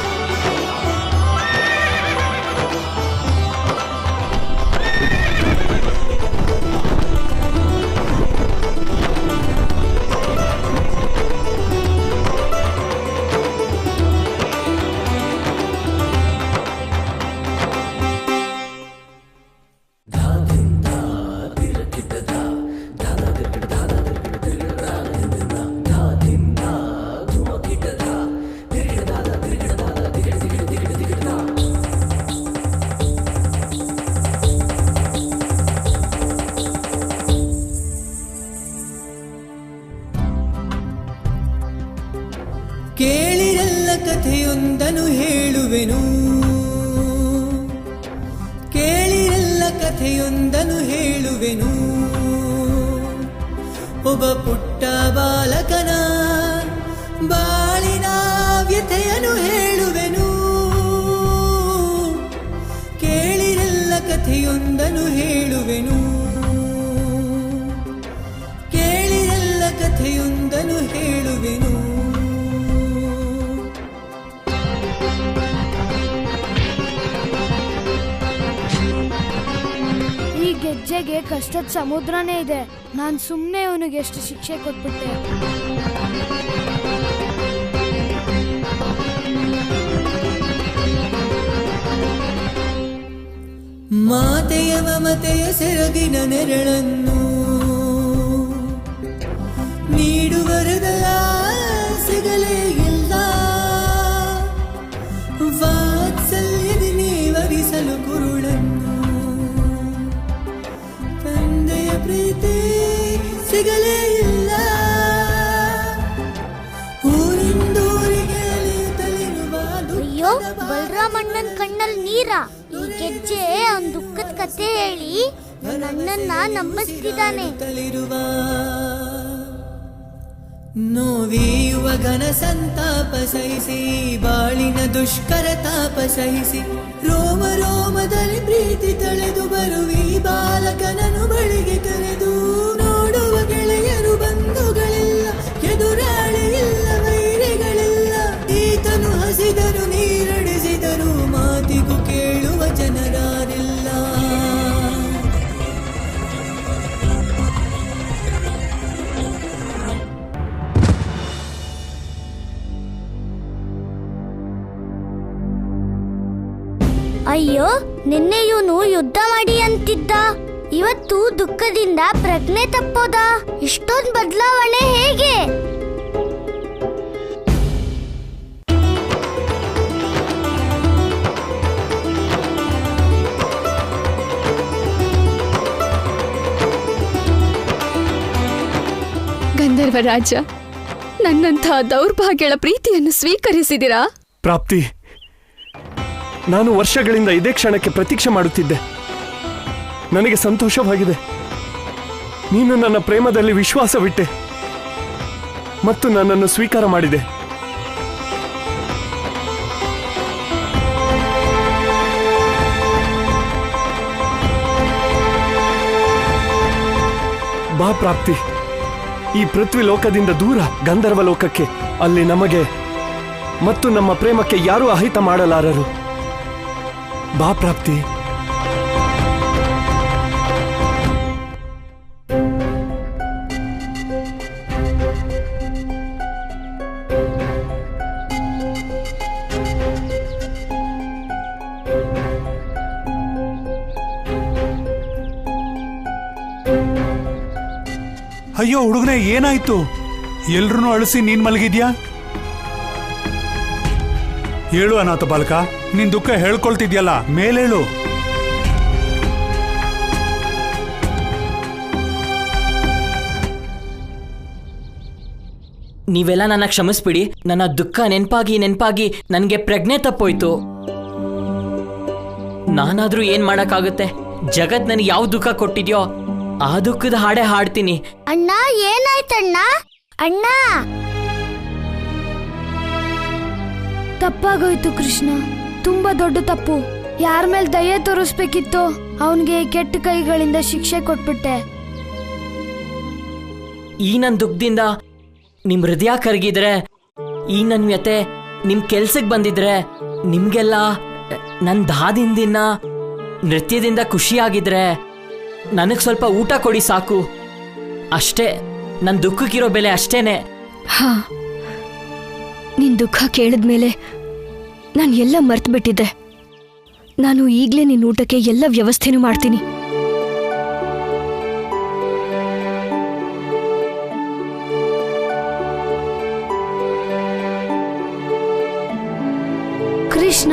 ಕಥೆಯೊಂದನು ಹೇಳುವೆನು, ಕೇಳಿರೆಲ್ಲ ಕಥೆಯೊಂದನು ಹೇಳುವೆನು. ಒಬ್ಬ ಪುಟ್ಟ ಬಾಲಕನ ಬಾಳಿನ ವ್ಯಥೆಯನ್ನು ಹೇಳುವೆನು, ಕೇಳಿರೆಲ್ಲ ಕಥೆಯೊಂದನು ಹೇಳುವೆನು, ಕೇಳಿರೆಲ್ಲ ಕಥೆಯೊಂದನು ಹೇಳುವೆನು. ಈ ಗೆಜ್ಜೆಗೆ ಕಷ್ಟದ ಸಮುದ್ರನೇ ಇದೆ. ನಾನ್ ಸುಮ್ನೆ ಅವನಿಗೆ ಎಷ್ಟು ಶಿಕ್ಷೆ ಕೊಟ್ಬಿಟ್ಟೆ. ಮಾತೆಯ ಮಮತೆಯ ಸೆರಗಿನ ನೆರಳನ್ನು ನೀಡುವರದಲ್ಲ ಸಿಗಲೇ ಇಲ್ಲ, ವಾತ್ಸಲ್ಯದಿ ನೀವರಿಸಲು ಕುರುಳನ್ನು ತಂದೆಯ ಪ್ರೀತಿ ಸಿಗಲೇ ಇಲ್ಲ. ಊರಿಂದೂರಿಗೆ ಅಲಿಯುತ್ತಲಿರುವ ಅಯ್ಯೋ, ಬಲರಾಮಣ್ಣನ ಕಣ್ಣಲ್ಲಿ ನೀರ. ಈ ಗೆಜ್ಜೆ ಅವನ್ ದುಃಖದ ಕಥೆ ಹೇಳಿ ನನ್ನನ್ನ ನಂಬಿಸ್ತಿದ್ದಾನೆ. ನೋವಿಯುವ ಘನ ಸಂತಾಪ ಸಹಿಸಿ, ಬಾಳಿನ ದುಷ್ಕರ ತಾಪ ಸಹಿಸಿ, ರೋಮ ರೋಮದಲ್ಲಿ ಪ್ರೀತಿ ತಳೆದು ಬರುವಿ ಬಾಲಕನನು ಬಳಿಗೆ ಕರೆದು. ನೋಡುವ ಗೆಳೆಯರು ಬಂಧುಗಳಿಲ್ಲ, ಎದುರಾಳಿ ಇಲ್ಲ, ವೈರಿಗಳಿಲ್ಲ. ಈತನು ಹಸಿದರು ನೀರಡಿಸಿದರು, ಮಾತಿಗೂ ಕೇಳುವ ಜನರಾರಿಲ್ಲ. ಅಯ್ಯೋ, ನಿನ್ನೆ ಇವನು ಯುದ್ಧ ಮಾಡಿ ಅಂತಿದ್ದ, ಇವತ್ತು ದುಃಖದಿಂದ ಪ್ರಜ್ಞೆ ತಪ್ಪೋದ. ಇಷ್ಟೊಂದು ಬದಲಾವಣೆ ಹೇಗೆ? ಗಂಧರ್ವ ರಾಜ, ನನ್ನಂಥ ದೌರ್ಭಾಗ್ಯಳ ಪ್ರೀತಿಯನ್ನು ಸ್ವೀಕರಿಸಿದಿರಾ? ಪ್ರಾಪ್ತಿ, ನಾನು ವರ್ಷಗಳಿಂದ ಇದೇ ಕ್ಷಣಕ್ಕೆ ಪ್ರತೀಕ್ಷೆ ಮಾಡುತ್ತಿದ್ದೆ. ನನಗೆ ಸಂತೋಷವಾಗಿದೆ. ನೀನು ನನ್ನ ಪ್ರೇಮದಲ್ಲಿ ವಿಶ್ವಾಸವಿಟ್ಟೆ ಮತ್ತು ನನ್ನನ್ನು ಸ್ವೀಕಾರ ಮಾಡಿದೆ. ಬಾ ಪ್ರಾಪ್ತಿ, ಈ ಪೃಥ್ವಿ ಲೋಕದಿಂದ ದೂರ ಗಂಧರ್ವ ಲೋಕಕ್ಕೆ. ಅಲ್ಲಿ ನಮಗೆ ಮತ್ತು ನಮ್ಮ ಪ್ರೇಮಕ್ಕೆ ಯಾರೂ ಅಹಿತ ಮಾಡಲಾರರು. ಬಾ ಪ್ರಾಪ್ತಿ. ಅಯ್ಯೋ ಹುಡುಗನೇ, ಏನಾಯ್ತು? ಎಲ್ರೂ ಅಳಿಸಿ ನೀನ್ ಮಲಗಿದ್ಯಾ? ಹೇಳು ಅನಾಥ ಬಾಲಕ, ನಿನ್ ದುಃಖ ಹೇಳ್ಕೊಳ್ತಿದ್ಯಲ್ಲ, ಮೇಲೇಳು. ನೀವೆಲ್ಲ ನನ್ನ ಕ್ಷಮಿಸ್ಬಿಡಿ. ನನ್ನ ದುಃಖ ನೆನ್ಪಾಗಿ ನನಗೆ ಪ್ರಜ್ಞೆ ತಪ್ಪೋಯ್ತು. ನಾನಾದ್ರೂ ಏನ್ ಮಾಡಕ್ಕಾಗುತ್ತೆ? ಜಗತ್ ನನಗೆ ಯಾವ ದುಃಖ ಕೊಟ್ಟಿದ್ಯೋ ಆ ದುಃಖದ ಹಾಡೇ ಹಾಡ್ತೀನಿ. ಅಣ್ಣ, ಏನಾಯ್ತಣ್ಣ? ಅಣ್ಣ, ತಪ್ಪಾಗೋಯ್ತು ಕೃಷ್ಣ, ತುಂಬಾ ದೊಡ್ಡ ತಪ್ಪು. ಯಾರ ಮೇಲೆ ದಯೆ ತೋರಿಸ್ಬೇಕಿತ್ತು ಅವನಿಗೆ ಕೆಟ್ಟ ಕೈಗಳಿಂದ ಶಿಕ್ಷೆ ಕೊಟ್ಬಿಟ್ಟೆ. ಈ ನನ್ನ ದುಃಖದಿಂದ ನಿಮ್ ಹೃದಯ ಕರಗಿದ್ರೆ, ಈ ನನ್ನ ವ್ಯತೆ ನಿಮ್ ಕೆಲ್ಸಕ್ಕೆ ಬಂದಿದ್ರೆ, ನಿಮ್ಗೆಲ್ಲ ನನ್ನ ದಾದಿಂದ ನೃತ್ಯದಿಂದ ಖುಷಿಯಾಗಿದ್ರೆ, ನನಗ್ ಸ್ವಲ್ಪ ಊಟ ಕೊಡಿ ಸಾಕು. ಅಷ್ಟೇ ನನ್ನ ದುಃಖಕ್ಕಿರೋ ಬೆಲೆ, ಅಷ್ಟೇನೆ. ಹಾ, ನಿನ್ ದುಃಖ ಕೇಳಿದ್ಮೇಲೆ ನಾನು ಎಲ್ಲ ಮರ್ತು ಬಿಟ್ಟಿದ್ದೆ. ನಾನು ಈಗಲೇ ನಿನ್ನ ಊಟಕ್ಕೆ ಎಲ್ಲ ವ್ಯವಸ್ಥೆನೂ ಮಾಡ್ತೀನಿ. ಕೃಷ್ಣ,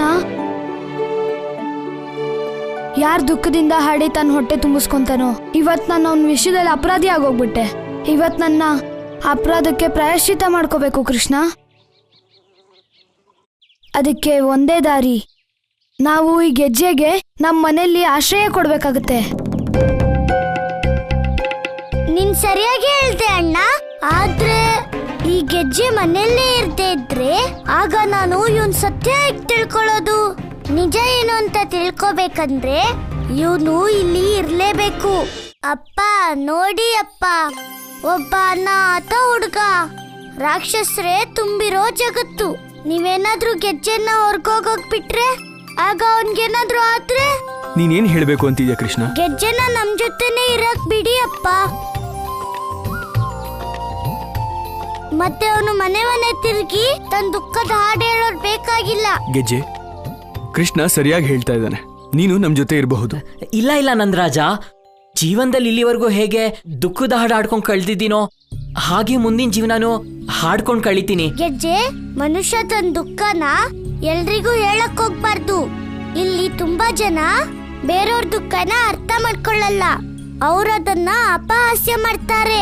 ಯಾರ್ ದುಃಖದಿಂದ ಹಾಡಿ ತನ್ನ ಹೊಟ್ಟೆ ತುಂಬಿಸ್ಕೊಂತಾನೋ, ಇವತ್ ನಾನು ಅವನ ವಿಷಯದಲ್ಲಿ ಅಪರಾಧಿ ಆಗೋಗ್ಬಿಟ್ಟೆ. ಇವತ್ ನನ್ನ ಅಪರಾಧಕ್ಕೆ ಪ್ರಾಯಶ್ಚಿತ್ತ ಮಾಡ್ಕೋಬೇಕು ಕೃಷ್ಣ. ಅದಕ್ಕೆ ಒಂದೇ ದಾರಿ. ನಾವು ಈ ಗೆಜ್ಜೆಗೆ ನಮ್ಮ ಮನೆಯಲ್ಲಿ ಆಶ್ರಯ ಕೊಡ್ಬೇಕಾಗುತ್ತೆ. ನೀನ್ ಸರಿಯಾಗಿ ಹೇಳ್ದೆ ಅಣ್ಣ. ಆದ್ರೆ ಈ ಗೆಜ್ಜೆ ಮನೆಯಲ್ಲೇ ಇರ್ದೇ ಇದ್ರೆ ಆಗ ನಾನು ಇವನ್ ಸತ್ಯ ಹೇಗ್ ತಿಳ್ಕೊಳ್ಳೋದು? ನಿಜ ಏನು ಅಂತ ತಿಳ್ಕೊಬೇಕಂದ್ರೆ ಇವನು ಇಲ್ಲಿ ಇರ್ಲೇಬೇಕು. ಅಪ್ಪ ನೋಡಿ ಅಪ್ಪ, ಒಬ್ಬ ಅನಾಥ ಹುಡುಗ, ರಾಕ್ಷಸರೇ ತುಂಬಿರೋ ಜಗತ್ತು. ನೀವೇನಾದ್ರೂ ಗೆಜ್ಜೆನ ಹೊರ್ಗೋಗೋಗ್ ಬಿಟ್ರೆ ಆಗ ಅವನ್ಗೇನಾದ್ರೂ ಆದ್ರೆ? ನೀನೇನ್ ಹೇಳ್ಬೇಕು ಅಂತಿದ್ಯಾ ಕೃಷ್ಣ? ಗೆಜ್ಜೆನ ನಮ್ ಜೊತೆನೆ ಇರಕ್ ಬಿಡಿ ಅಪ್ಪ. ಮತ್ತೆ ಅವನು ಮನೆ ಮನೆ ತಿರುಗಿ ತನ್ನ ದುಃಖದ ಹಾಡು ಹೇಳೋರ್ ಬೇಕಾಗಿಲ್ಲ. ಗೆಜ್ಜೆ, ಕೃಷ್ಣ ಸರಿಯಾಗಿ ಹೇಳ್ತಾ ಇದ್ದಾನೆ. ನೀನು ನಮ್ ಜೊತೆ ಇರಬಹುದು. ಇಲ್ಲ ಇಲ್ಲ ನಂದರಾಜ, ಜೀವನದಲ್ಲಿ ಇಲ್ಲಿವರೆಗೂ ಹೇಗೆ ದುಃಖದ ಹಾಡು ಹಾಡ್ಕೊಂಡ್ ಕಳ್ದಿದ್ದೀನೋ ಹಾಗೆ ಮುಂದಿನ ಜೀವನನು ಹಾಡ್ಕೊಂಡ್ ಕಳಿತೀನಿ. ಗೆಜ್ಜೆ, ಮನುಷ್ಯ ತನ್ನ ದುಃಖನ ಎಲ್ರಿಗೂ ಹೇಳಕ್ ಹೋಗ್ಬಾರ್ದು. ಇಲ್ಲಿ ತುಂಬಾ ಜನ ಬೇರೆಯವ್ರ ದುಃಖನ ಅರ್ಥ ಮಾಡ್ಕೊಳ್ಳಲ್ಲ. ಅವ್ರದನ್ನ ಅಪಹಾಸ್ಯ ಮಾಡ್ತಾರೆ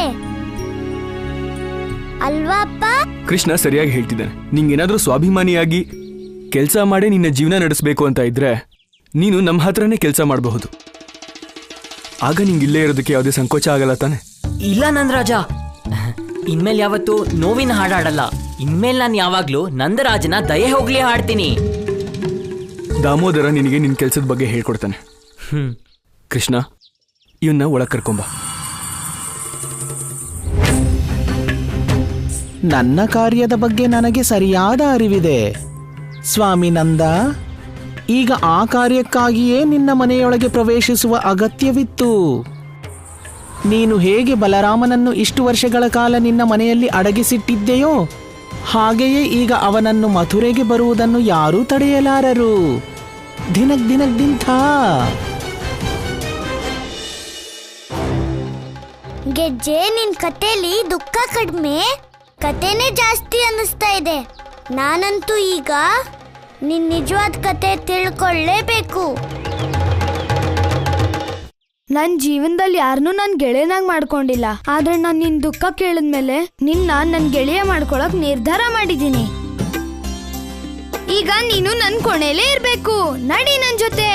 ಅಲ್ವಾ ಅಪ್ಪ? ಕೃಷ್ಣ ಸರಿಯಾಗಿ ಹೇಳ್ತಿದ್ದಾನೆ. ನಿಂಗೇನಾದ್ರೂ ಸ್ವಾಭಿಮಾನಿಯಾಗಿ ಕೆಲಸ ಮಾಡಿ ನಿನ್ನ ಜೀವನ ನಡೆಸಬೇಕು ಅಂತ ಇದ್ರೆ ನೀನು ನಮ್ಮ ಹತ್ರನೇ ಕೆಲಸ ಮಾಡಬಹುದು. ಆಗ ನಿಂಗೆ ಇಲ್ಲೇ ಇರೋದಕ್ಕೆ ಯಾವುದೇ ಸಂಕೋಚ ಆಗಲ್ಲ ತಾನೆ? ಇಲ್ಲ ನಂದರಾಜ, ಇನ್ಮೇಲೆ ಯಾವತ್ತು ನೋವಿನ ಹಾಡಾಡಲ್ಲ. ಇನ್ಮೇಲೆ ನಾನು ಯಾವಾಗ್ಲೂ ನಂದರಾಜನ ದಯೆ ಹೋಗ್ಲಿ ಹಾಡ್ತೀನಿ. ದಾಮೋದರ ನಿನಗೆ ನಿನ್ನ ಕೆಲಸದ ಬಗ್ಗೆ ಹೇಳ್ಕೊಡ್ತಾನೆ. ಕೃಷ್ಣ, ಇವನ್ನ ಒಳಗೆ ಕರ್ಕೊಂಬ. ನನ್ನ ಕಾರ್ಯದ ಬಗ್ಗೆ ನನಗೆ ಸರಿಯಾದ ಅರಿವಿದೆ ಸ್ವಾಮಿ ನಂದ. ಈಗ ಆ ಕಾರ್ಯಕ್ಕಾಗಿಯೇ ನಿನ್ನ ಮನೆಯೊಳಗೆ ಪ್ರವೇಶಿಸುವ ಅಗತ್ಯವಿತ್ತು. ನೀನು ಹೇಗೆ ಬಲರಾಮನನ್ನು ಇಷ್ಟು ವರ್ಷಗಳ ಕಾಲ ನಿನ್ನ ಮನೆಯಲ್ಲಿ ಅಡಗಿಸಿಟ್ಟಿದ್ದೆಯೋ ಹಾಗೆಯೇ ಈಗ ಅವನನ್ನು ಮಥುರೆಗೆ ಬರುವುದನ್ನು ಯಾರೂ ತಡೆಯಲಾರರು. ದಿನಕ್ ಥಾ. ಗೆಜ್ಜೆ, ನಿನ್ ಕಥೆಲಿ ದುಃಖ ಕಡಿಮೆ, ಕಥೆನೇ ಜಾಸ್ತಿ ಅನ್ನಿಸ್ತಾ ಇದೆ. ನಾನಂತೂ ಈಗ ನಿನ್ ನಿಜವಾದ ಕತೆ ತಿಳ್ಕೊಳ್ಳೇಬೇಕು. ನನ್ ಜೀವನದಲ್ಲಿ ಯಾರನ್ನೂ ನನ್ ಗೆಳೆಯನಾಗ್ ಮಾಡ್ಕೊಂಡಿಲ್ಲ. ಆದ್ರೆ ನಾನ್ ನಿನ್ ದುಃಖ ಕೇಳಿದ್ಮೇಲೆ ನಿನ್ನ ನನ್ ಗೆಳೆಯ ಮಾಡ್ಕೊಳಕ್ ನಿರ್ಧಾರ ಮಾಡಿದೀನಿ. ಈಗ ನೀನು ನನ್ ಕೊನೆಲೇ ಇರ್ಬೇಕು. ನಡಿ ನನ್ ಜೊತೆ.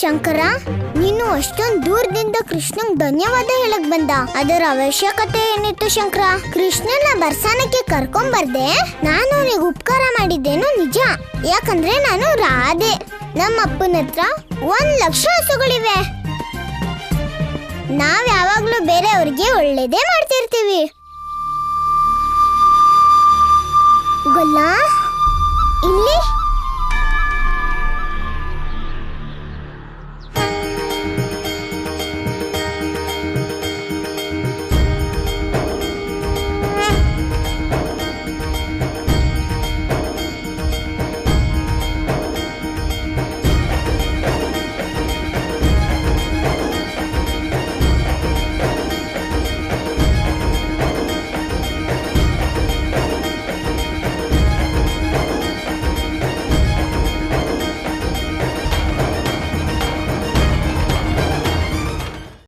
ಶಂಕರ, ನೀನು ಅಷ್ಟೊಂದು ದೂರದಿಂದ ಕೃಷ್ಣಂಗ್ ಧನ್ಯವಾದ ಹೇಳಕ್ ಬಂದ. ಅದರ ಅವಶ್ಯಕತೆ ಏನಿತ್ತು ಶಂಕರ? ಕೃಷ್ಣನ ಬರ್ಸಾನಕ್ಕೆ ಕರ್ಕೊಂಡ್ ಬರ್ದೆ. ನಾನು ಅವನಿಗೆ ಉಪಕಾರ ಮಾಡಿದ್ದೇನು ನಿಜ. ಯಾಕಂದ್ರೆ ನಾನು ರಾಧೆ. ನಮ್ಮ ಅಪ್ಪನ ಹತ್ರ 1,00,000 ಹಸುಗಳಿವೆ. ನಾವ್ ಯಾವಾಗ್ಲೂ ಬೇರೆಯವ್ರಿಗೆ ಒಳ್ಳೇದೇ ಮಾಡ್ತಿರ್ತೀವಿ. ಗೊಲ್ಲ